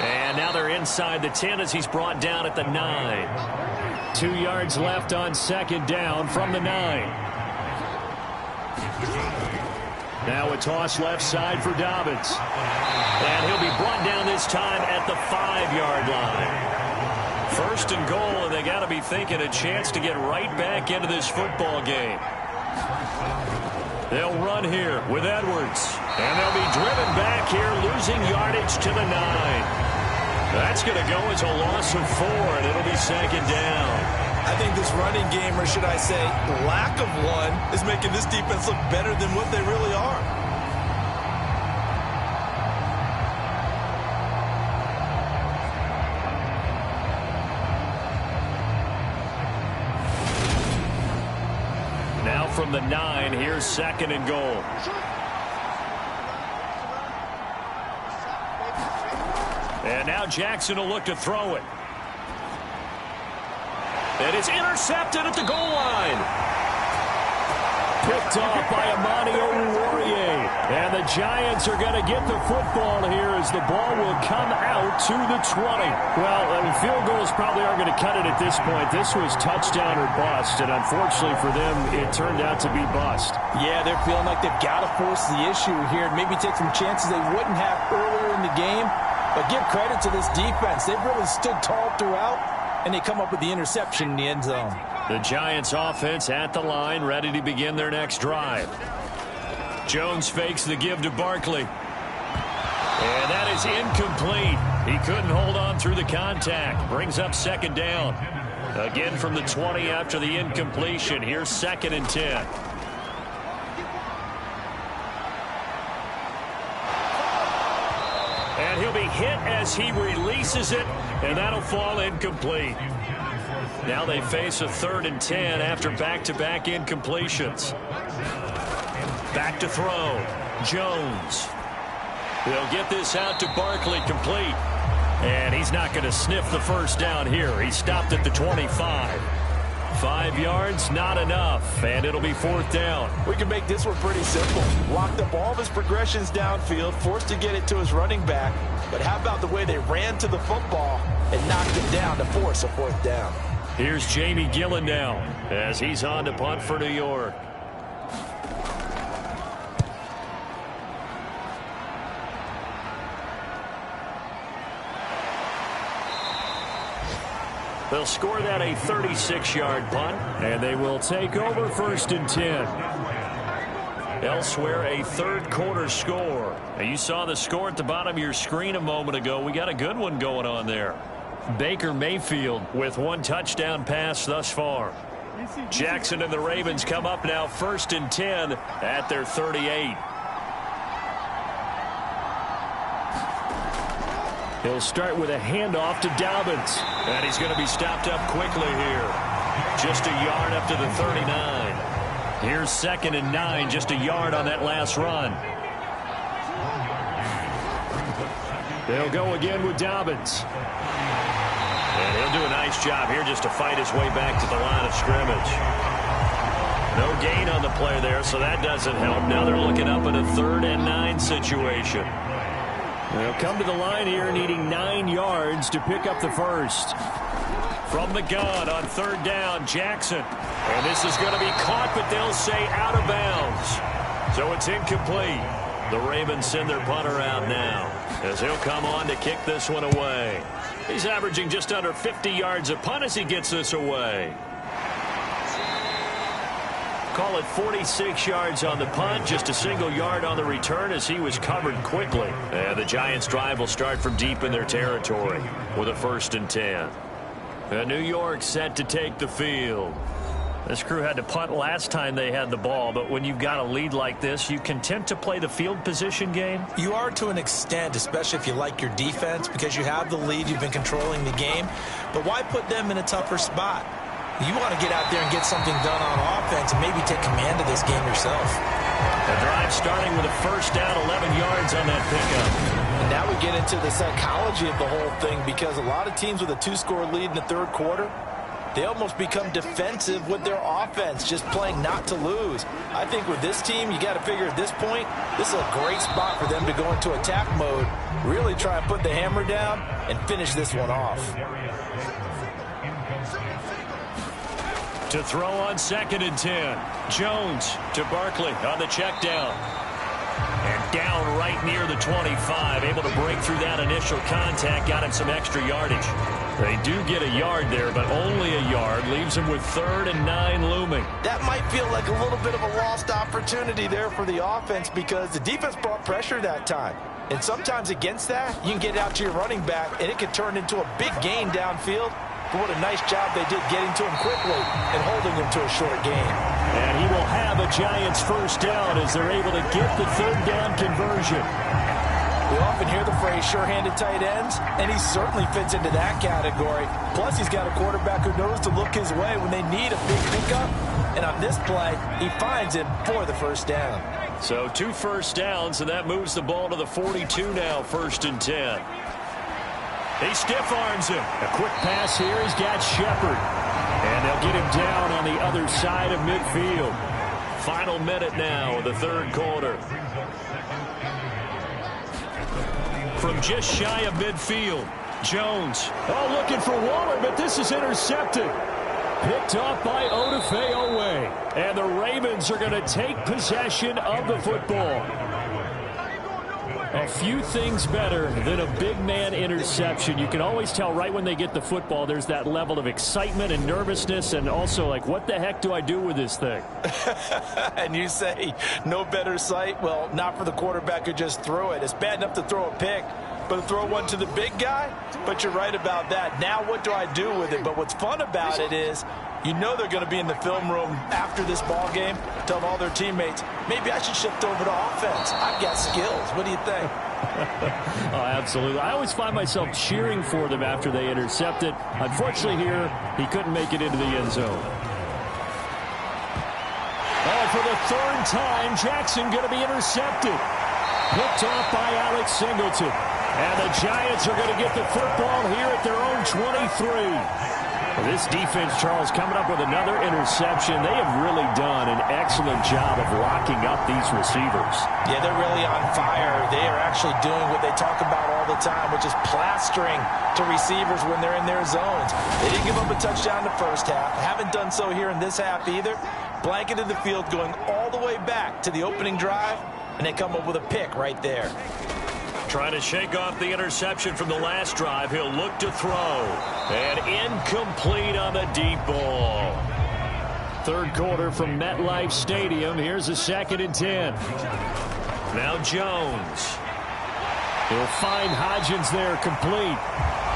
And now they're inside the 10 as he's brought down at the 9. 2 yards left on 2nd down from the 9. Now a toss left side for Dobbins. And he'll be brought down this time at the 5-yard line. First and goal, and they got to be thinking a chance to get right back into this football game. They'll run here with Edwards, and they'll be driven back here, losing yardage to the 9. That's going to go as a loss of 4, and it'll be second down. I think this running game, or should I say lack of one, is making this defense look better than what they really are. Now from the 9, here's second and goal. And now Jackson will look to throw it. And it's intercepted at the goal line. Picked off by Amani Oruwariye. And the Giants are going to get the football here as the ball will come out to the 20. Well, field goals probably aren't going to cut it at this point. This was touchdown or bust, and unfortunately for them, it turned out to be bust. Yeah, they're feeling like they've got to force the issue here and maybe take some chances they wouldn't have earlier in the game. But give credit to this defense. They've really stood tall throughout, and they come up with the interception in the end zone. The Giants offense at the line, ready to begin their next drive. Jones fakes the give to Barkley. And that is incomplete. He couldn't hold on through the contact. Brings up second down. Again from the 20 after the incompletion. Here's second and 10. And he'll be hit as he releases it, and that'll fall incomplete. Now they face a third and 10 after back-to-back incompletions. Back to throw. Jones. They'll get this out to Barkley, complete. And he's not going to sniff the first down here. He stopped at the 25. 5 yards, not enough, and it'll be fourth down. We can make this one pretty simple. Locked up all of his progressions downfield, forced to get it to his running back. But how about the way they ran to the football and knocked it down to force a fourth down? Here's Jamie Gillen now as he's on to punt for New York. They'll score that a 36-yard punt, and they will take over first and 10. Elsewhere, a third-quarter score. Now, you saw the score at the bottom of your screen a moment ago. We got a good one going on there. Baker Mayfield with 1 touchdown pass thus far. Jackson and the Ravens come up now first and 10 at their 38. He'll start with a handoff to Dobbins. And he's going to be stopped up quickly here. Just a yard up to the 39. Here's second and 9, just a yard on that last run. They'll go again with Dobbins. And he'll do a nice job here just to fight his way back to the line of scrimmage. No gain on the play there, so that doesn't help. Now they're looking up at a 3rd and 9 situation. They'll come to the line here needing 9 yards to pick up the first. From the gun on 3rd down, Jackson. And this is going to be caught, but they'll say out of bounds. So it's incomplete. The Ravens send their punter out now as he'll come on to kick this one away. He's averaging just under 50 yards a punt as he gets this away. Call it 46 yards on the punt, just a single yard on the return as he was covered quickly. And the Giants' drive will start from deep in their territory with a 1st and 10. And New York set to take the field. This crew had to punt last time they had the ball, but when you've got a lead like this, you content to play the field position game? You are to an extent, especially if you like your defense, because you have the lead, you've been controlling the game. But why put them in a tougher spot? You want to get out there and get something done on offense and maybe take command of this game yourself. The drive starting with a first down, 11 yards on that pickup. And now we get into the psychology of the whole thing, because a lot of teams with a 2-score lead in the 3rd quarter, they almost become defensive with their offense, just playing not to lose. I think with this team, you got to figure at this point, this is a great spot for them to go into attack mode, really try and put the hammer down and finish this one off. To throw on 2nd and 10. Jones to Barkley on the check down. And down right near the 25. Able to break through that initial contact. Got him some extra yardage. They do get a yard there, but only a yard. Leaves them with 3rd and 9 looming. That might feel like a little bit of a lost opportunity there for the offense because the defense brought pressure that time. And sometimes against that, you can get it out to your running back, and it can turn into a big gain downfield. But what a nice job they did getting to him quickly and holding him to a short gain. And he will have a Giants first down as they're able to get the 3rd down conversion. We often hear the phrase sure-handed tight ends, and he certainly fits into that category. Plus, he's got a quarterback who knows to look his way when they need a big pickup. And on this play, he finds him for the first down. So 2 first downs, and that moves the ball to the 42 now, 1st and 10. He stiff arms him. A quick pass here. He's got Shepard. And they'll get him down on the other side of midfield. Final minute now of the 3rd quarter. From just shy of midfield, Jones. Oh, looking for Waller, but this is intercepted. Picked off by Odafe Owe. And the Ravens are going to take possession of the football. A few things better than a big man interception. You can always tell right when they get the football, there's that level of excitement and nervousness and also like, what the heck do I do with this thing? And you say no better sight? Well, not for the quarterback who just threw it. It's bad enough to throw a pick, but to throw one to the big guy? But you're right about that. Now what do I do with it? But what's fun about it is you know they're going to be in the film room after this ball game, telling all their teammates, maybe I should shift over to offense. I've got skills. What do you think? Oh, absolutely. I always find myself cheering for them after they intercept it. Unfortunately here, he couldn't make it into the end zone. Oh, for the 3rd time, Jackson going to be intercepted. Picked off by Alex Singleton. And the Giants are going to get the football here at their own 23. This defense, Charles, coming up with another interception. They have really done an excellent job of locking up these receivers. Yeah, they're really on fire. They are actually doing what they talk about all the time, which is plastering to receivers when they're in their zones. They didn't give up a touchdown in the first half. Haven't done so here in this half either. Blanketed the field going all the way back to the opening drive, and they come up with a pick right there. Trying to shake off the interception from the last drive. He'll look to throw. And incomplete on the deep ball. 3rd quarter from MetLife Stadium. Here's a 2nd and 10. Now Jones. He'll find Hodgins there complete.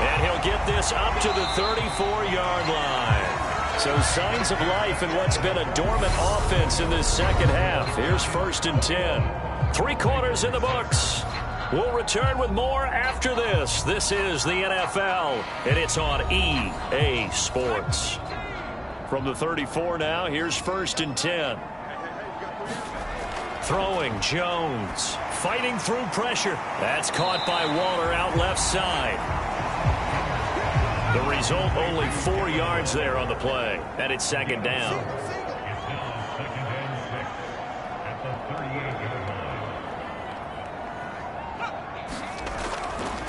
And he'll get this up to the 34-yard line. So signs of life in what's been a dormant offense in this 2nd half. Here's 1st and 10. 3 quarters in the books. We'll return with more after this. This is the NFL, and it's on EA Sports. From the 34 now, here's 1st and 10. Throwing, Jones. Fighting through pressure. That's caught by Waller out left side. The result, only 4 yards there on the play, and it's 2nd down.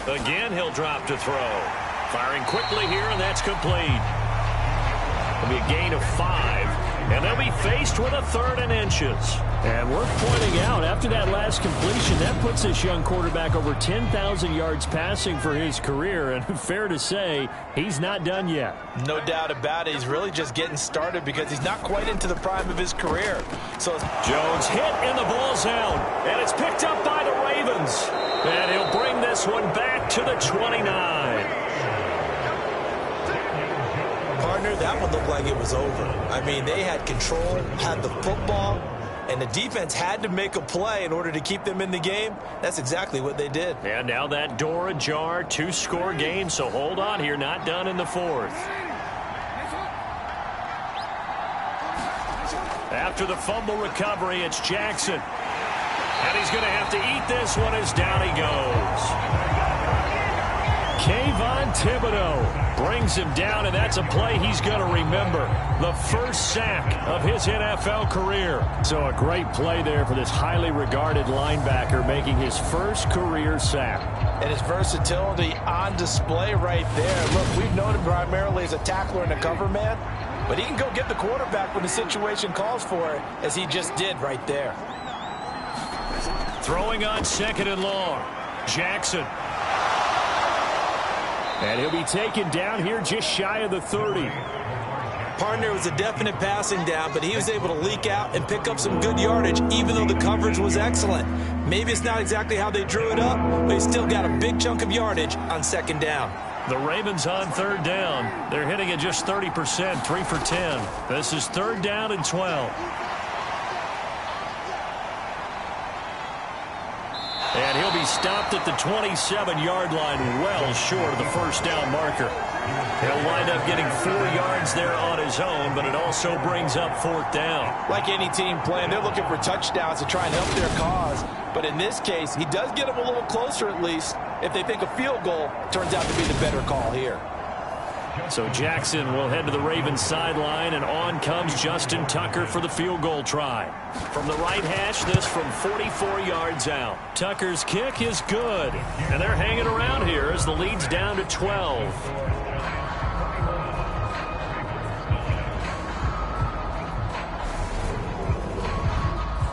Again, he'll drop to throw. Firing quickly here, and that's complete. It'll be a gain of 5, and they'll be faced with a 3rd and inches. And worth pointing out, after that last completion, that puts this young quarterback over 10,000 yards passing for his career. And fair to say, he's not done yet. No doubt about it. He's really just getting started because he's not quite into the prime of his career. So Jones hit and the ball's out. And it's picked up by the Ravens. And he'll bring this one back to the 29. Partner, that one looked like it was over. I mean, they had control, had the football, and the defense had to make a play in order to keep them in the game. That's exactly what they did. And now that door ajar, 2-score game, so hold on here, not done in the 4th. After the fumble recovery, it's Jackson. And he's going to have to eat this one as down he goes. Kayvon Thibodeau brings him down, and that's a play he's going to remember. The first sack of his NFL career. So a great play there for this highly regarded linebacker making his first career sack. And his versatility on display right there. Look, we've known him primarily as a tackler and a cover man, but he can go get the quarterback when the situation calls for it, as he just did right there. Throwing on 2nd and long. Jackson. And he'll be taken down here just shy of the 30. Partner was a definite passing down, but he was able to leak out and pick up some good yardage, even though the coverage was excellent. Maybe it's not exactly how they drew it up, but he still got a big chunk of yardage on second down. The Ravens on third down. They're hitting at just 30%, 3 for 10. This is third down and 12. And he'll be stopped at the 27-yard line, well short of the first down marker. He'll wind up getting 4 yards there on his own, but it also brings up fourth down. Like any team playing, they're looking for touchdowns to try and help their cause. But in this case, he does get them a little closer at least if they think a field goal turns out to be the better call here. So Jackson will head to the Ravens sideline, and on comes Justin Tucker for the field goal try. From the right hash, this from 44 yards out. Tucker's kick is good, and they're hanging around here as the lead's down to 12.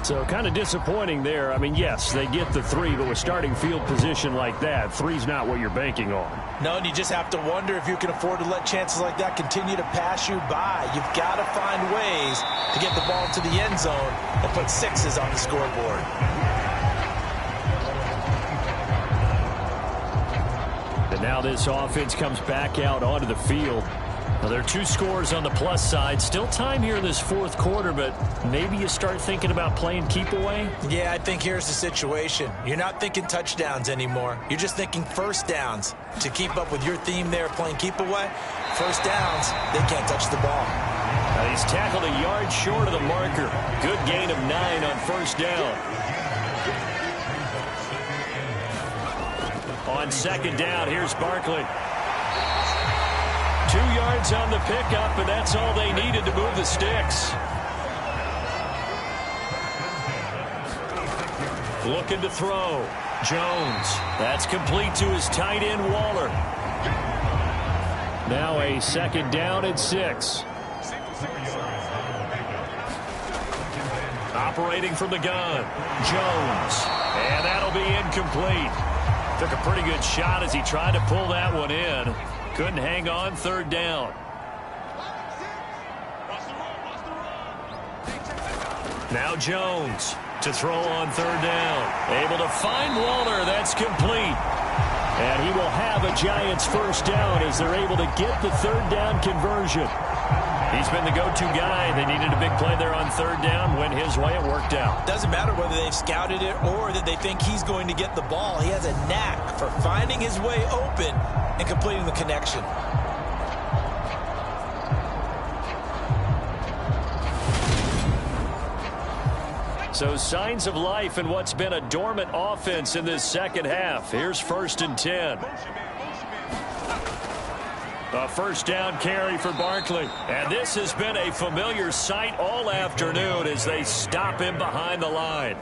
So kind of disappointing there. I mean, yes, they get the 3, but with starting field position like that, 3's not what you're banking on. No, and you just have to wonder if you can afford to let chances like that continue to pass you by. You've got to find ways to get the ball to the end zone and put 6s on the scoreboard. And now this offense comes back out onto the field. Now, there are 2 scores on the plus side. Still time here in this fourth quarter, but maybe you start thinking about playing keep away? Yeah, I think here's the situation. You're not thinking touchdowns anymore. You're just thinking first downs. To keep up with your theme there, playing keep away, first downs, they can't touch the ball. Now, he's tackled a yard short of the marker. Good gain of 9 on first down. On second down, here's Barkley. 2 yards on the pickup, and that's all they needed to move the sticks. Looking to throw. Jones. That's complete to his tight end, Waller. Now a second down and 6. Operating from the gun. Jones. And that'll be incomplete. Took a pretty good shot as he tried to pull that one in. Couldn't hang on, third down. Now Jones to throw on third down. Able to find Waller. That's complete. And he will have a Giants first down as they're able to get the third down conversion. He's been the go-to guy. They needed a big play there on third down. Went his way. It worked out. Doesn't matter whether they've scouted it or that they think he's going to get the ball. He has a knack for finding his way open and completing the connection. So signs of life in what's been a dormant offense in this second half. Here's first and 10. A first down carry for Barkley. And this has been a familiar sight all afternoon as they stop him behind the line.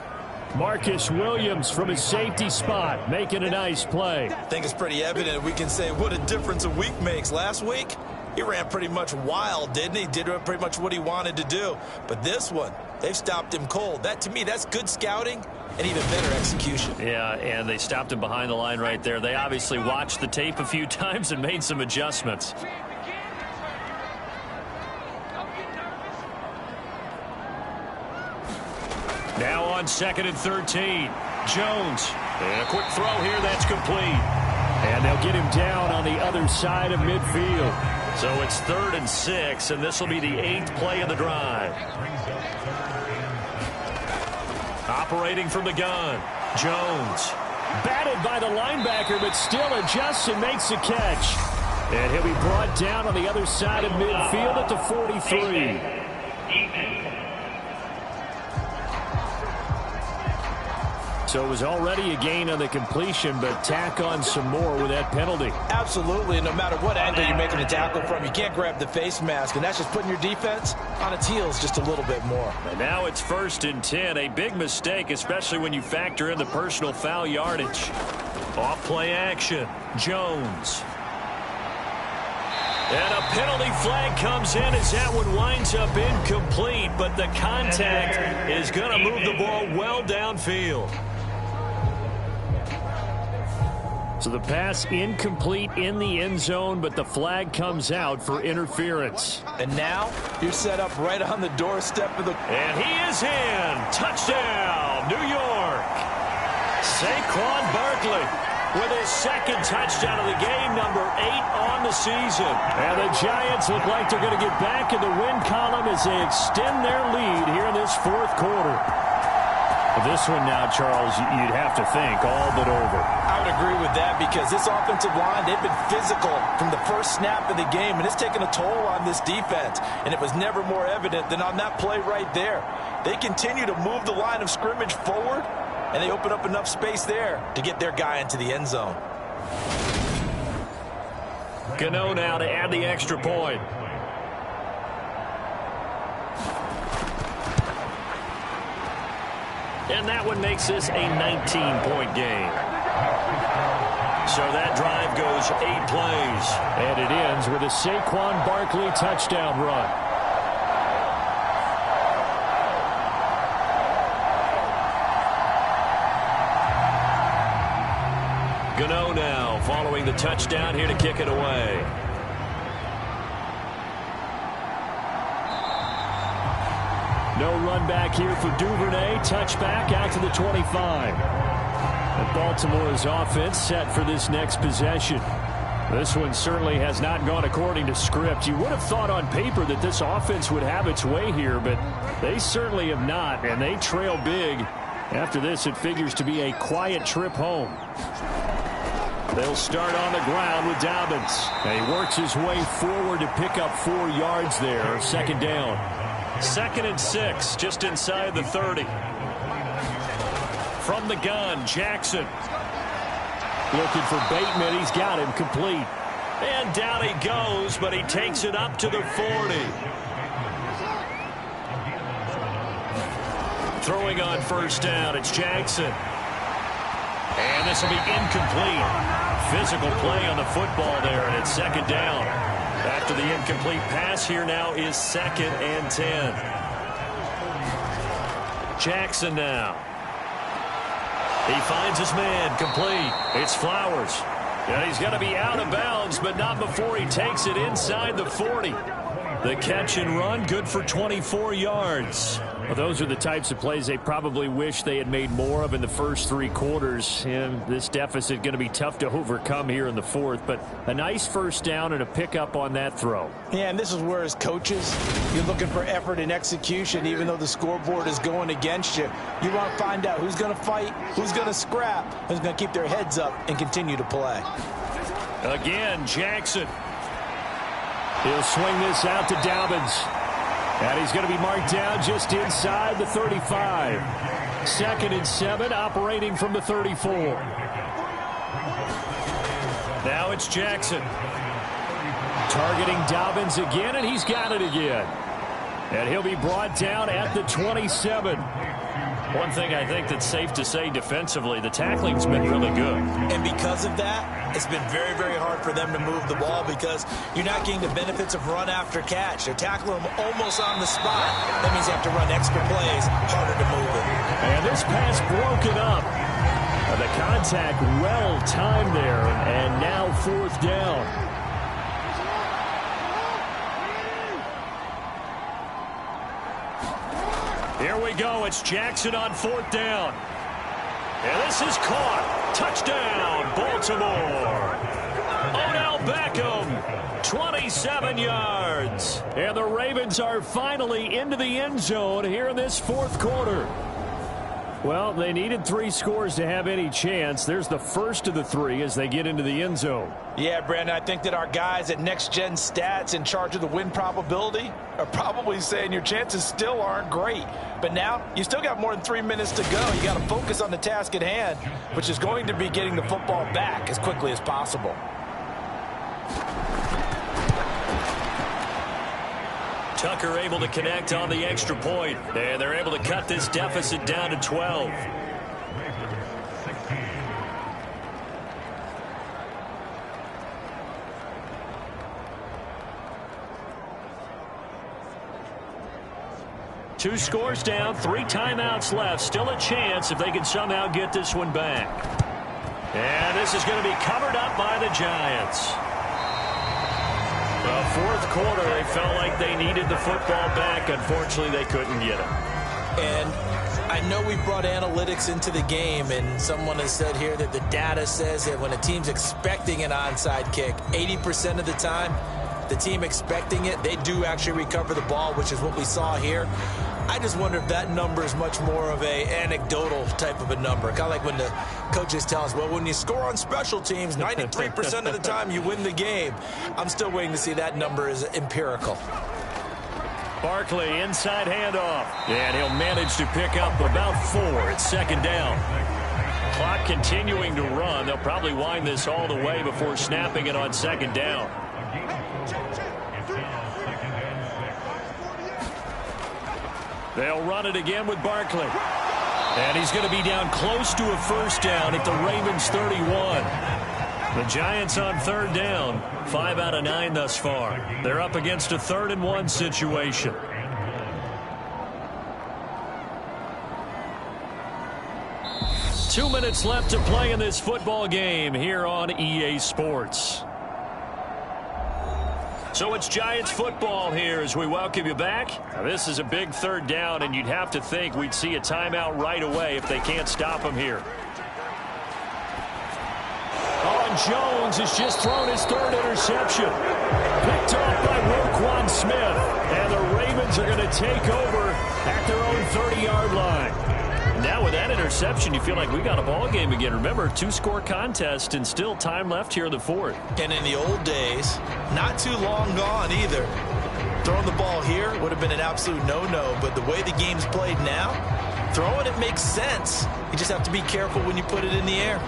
Marcus Williams from his safety spot making a nice play. I think it's pretty evident. We can say what a difference a week makes. Last week, he ran pretty much wild, didn't he? Did pretty much what he wanted to do. But this one, they've stopped him cold. That, to me, that's good scouting and even better execution. Yeah, and they stopped him behind the line right there. They obviously watched the tape a few times and made some adjustments. Now on second and 13. Jones. And a quick throw here. That's complete. And they'll get him down on the other side of midfield. So it's 3rd and 6, and this will be the 8th play of the drive. Operating from the gun. Jones. Batted by the linebacker, but still adjusts and makes a catch. And he'll be brought down on the other side of midfield at the 43. So it was already a gain on the completion, but tack on some more with that penalty. Absolutely. No matter what angle you're making a tackle from, you can't grab the face mask, and that's just putting your defense on its heels just a little bit more. And now it's 1st and 10. A big mistake, especially when you factor in the personal foul yardage. Off play action. Jones. And a penalty flag comes in as that one winds up incomplete, but the contact is going to move the ball well downfield. So the pass incomplete in the end zone, but the flag comes out for interference. And now you're set up right on the doorstep of the... And he is in. Touchdown, New York. Saquon Barkley with his second touchdown of the game, number 8 on the season. And the Giants look like they're going to get back in the win column as they extend their lead here in this fourth quarter. This one now, Charles, you'd have to think all but over. I would agree with that because this offensive line, they've been physical from the first snap of the game, and it's taken a toll on this defense. And it was never more evident than on that play right there. They continue to move the line of scrimmage forward, and they open up enough space there to get their guy into the end zone. Gano now to add the extra point. And that one makes this a 19-point game. So that drive goes 8 plays. And it ends with a Saquon Barkley touchdown run. Gano now following the touchdown here to kick it away. No run back here for Duvernay. Touchback out to the 25. And Baltimore's offense set for this next possession. This one certainly has not gone according to script. You would have thought on paper that this offense would have its way here, but they certainly have not, and they trail big. After this, it figures to be a quiet trip home. They'll start on the ground with Dobbins. And he works his way forward to pick up 4 yards there. Second down. 2nd and 6, just inside the 30. From the gun, Jackson. Looking for Bateman. He's got him complete. And down he goes, but he takes it up to the 40. Throwing on first down, it's Jackson. And this will be incomplete. Physical play on the football there, and it's second down. After the incomplete pass, here now is 2nd and 10. Jackson now. He finds his man, complete. It's Flowers. And he's going to be out of bounds, but not before he takes it inside the 40. The catch and run, good for 24 yards. Well, those are the types of plays they probably wish they had made more of in the first 3 quarters. And this deficit going to be tough to overcome here in the 4th. But a nice first down and a pickup on that throw. Yeah, and this is where as coaches, you're looking for effort and execution, even though the scoreboard is going against you. You want to find out who's going to fight, who's going to scrap, who's going to keep their heads up and continue to play. Again, Jackson. He'll swing this out to Dobbins. And he's going to be marked down just inside the 35. 2nd and 7, operating from the 34. Now it's Jackson. Targeting Dobbins again, and he's got it again. And he'll be brought down at the 27. One thing I think that's safe to say defensively, the tackling's been really good. And because of that, it's been very, very hard for them to move the ball because you're not getting the benefits of run after catch. They're tackling them almost on the spot. That means you have to run extra plays, harder to move it. And this pass broken up. The contact well timed there, and now 4th down. Here we go. It's Jackson on 4th down. And this is caught. Touchdown, Baltimore. Odell Beckham, 27 yards. And the Ravens are finally into the end zone here in this 4th quarter. Well, they needed 3 scores to have any chance. There's the first of the 3 as they get into the end zone. Yeah, Brandon, I think that our guys at Next Gen Stats in charge of the win probability are probably saying your chances still aren't great. But now you still got more than 3 minutes to go. You got to focus on the task at hand, which is going to be getting the football back as quickly as possible. Tucker able to connect on the extra point, and they're able to cut this deficit down to 12. Two scores down, 3 timeouts left. Still a chance if they can somehow get this one back. And this is going to be covered up by the Giants. The fourth quarter, they felt like they needed the football back. Unfortunately, they couldn't get it. And I know we brought analytics into the game, and someone has said here that the data says that when a team's expecting an onside kick, 80% of the time, the team expecting it, they do actually recover the ball, which is what we saw here. I just wonder if that number is much more of a anecdotal type of a number. Kind of like when the coaches tell us, well, when you score on special teams, 93% of the time you win the game. I'm still waiting to see that number is empirical. Barkley, inside handoff. And he'll manage to pick up about 4. It's second down. Clock continuing to run. They'll probably wind this all the way before snapping it on second down. They'll run it again with Barkley. And he's going to be down close to a first down at the Ravens 31. The Giants on third down, 5 out of 9 thus far. They're up against a 3rd and 1 situation. Two minutes left to play in this football game here on EA Sports. So it's Giants football here as we welcome you back. Now, this is a big third down, and you'd have to think we'd see a timeout right away if they can't stop him here. Jones has just thrown his 3rd interception. Picked off by Roquan Smith. And the Ravens are going to take over at their own 30-yard line. Now with that interception, you feel like we got a ball game again. Remember, 2-score contest and still time left here in the 4th. And in the old days, not too long gone either. Throwing the ball here would have been an absolute no-no. But the way the game's played now, throwing it makes sense. You just have to be careful when you put it in the air.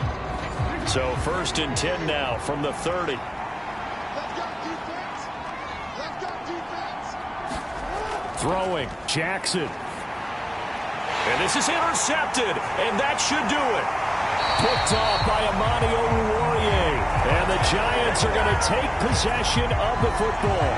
So 1st and 10 now from the 30. Throwing, Jackson. And this is intercepted, and that should do it. Picked off by Amani Oruwariye. And the Giants are going to take possession of the football.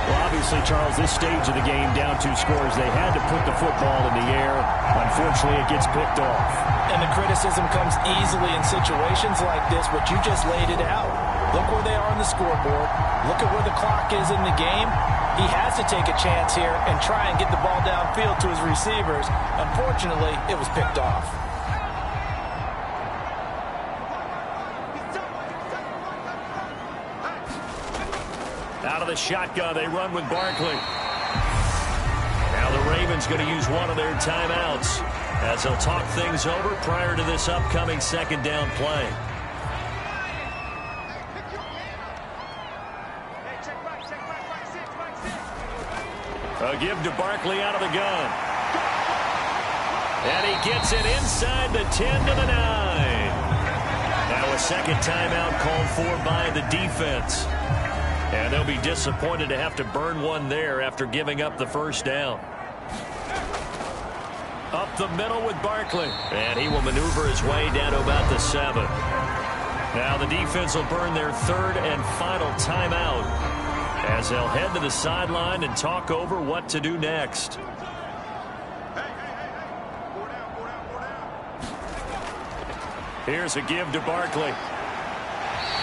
Well, obviously, Charles, this stage of the game, down 2 scores, they had to put the football in the air. Unfortunately, it gets picked off. And the criticism comes easily in situations like this, but you just laid it out. Look where they are on the scoreboard. Look at where the clock is in the game. He has to take a chance here and try and get the ball downfield to his receivers. Unfortunately, it was picked off. Out of the shotgun, they run with Barkley. Now the Ravens going to use one of their timeouts as they'll talk things over prior to this upcoming second down play. A give to Barkley out of the gun. And he gets it inside the 10 to the 9. Now a second timeout called for by the defense. And they'll be disappointed to have to burn one there after giving up the first down. Up the middle with Barkley. And he will maneuver his way down to about the 7. Now the defense will burn their 3rd and final timeout as they'll head to the sideline and talk over what to do next. Here's a give to Barkley.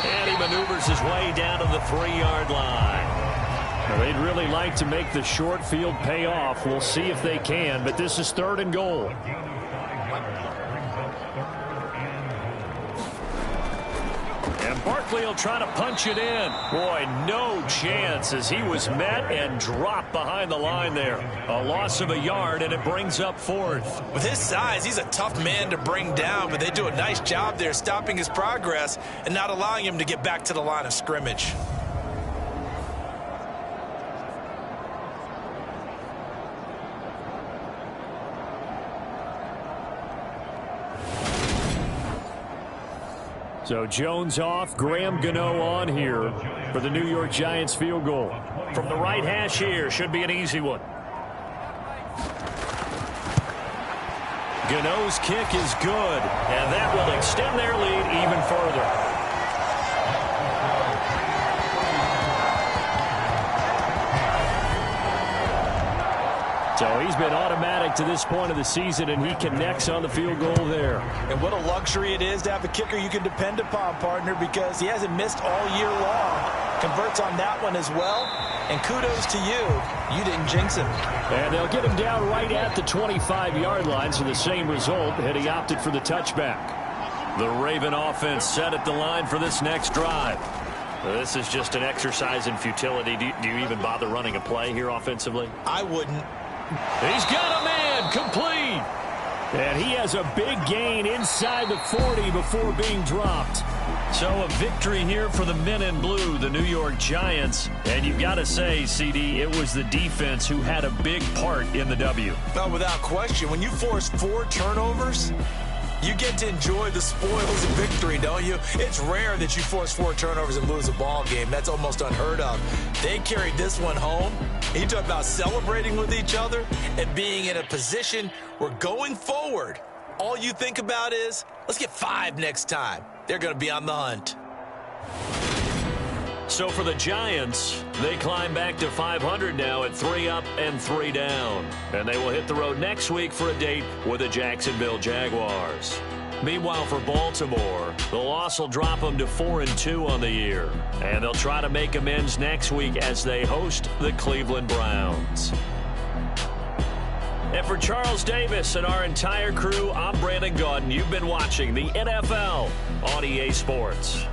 And he maneuvers his way down to the 3-yard line. Now, they'd really like to make the short field pay off. We'll see if they can, but this is 3rd and goal. And Barkley will try to punch it in. Boy, no chance as he was met and dropped behind the line there. A loss of a yard, and it brings up 4th. With his size, he's a tough man to bring down, but they do a nice job there stopping his progress and not allowing him to get back to the line of scrimmage. So Jones off, Graham Gano on here for the New York Giants field goal. From the right hash here, should be an easy one. Gano's kick is good, and that will extend their lead even further. So he's been automatic to this point of the season, and he connects on the field goal there. And what a luxury it is to have a kicker you can depend upon, partner, because he hasn't missed all year long. Converts on that one as well. And kudos to you. You didn't jinx him. And they'll get him down right at the 25-yard line, so the same result, and he opted for the touchback. The Raven offense set at the line for this next drive. This is just an exercise in futility. Do you even bother running a play here offensively? I wouldn't. He's got a man, complete. And he has a big gain inside the 40 before being dropped. So a victory here for the men in blue, the New York Giants. And you've got to say, CD, it was the defense who had a big part in the W. No, without question. When you force 4 turnovers, you get to enjoy the spoils of victory, don't you? It's rare that you force 4 turnovers and lose a ball game. That's almost unheard of. They carried this one home. You talk about celebrating with each other and being in a position where going forward, all you think about is, let's get 5 next time. They're going to be on the hunt. So for the Giants, they climb back to 500 now at 3 up and 3 down. And they will hit the road next week for a date with the Jacksonville Jaguars. Meanwhile, for Baltimore, the loss will drop them to 4-2 on the year. And they'll try to make amends next week as they host the Cleveland Browns. And for Charles Davis and our entire crew, I'm Brandon Gaudin. You've been watching the NFL on EA Sports.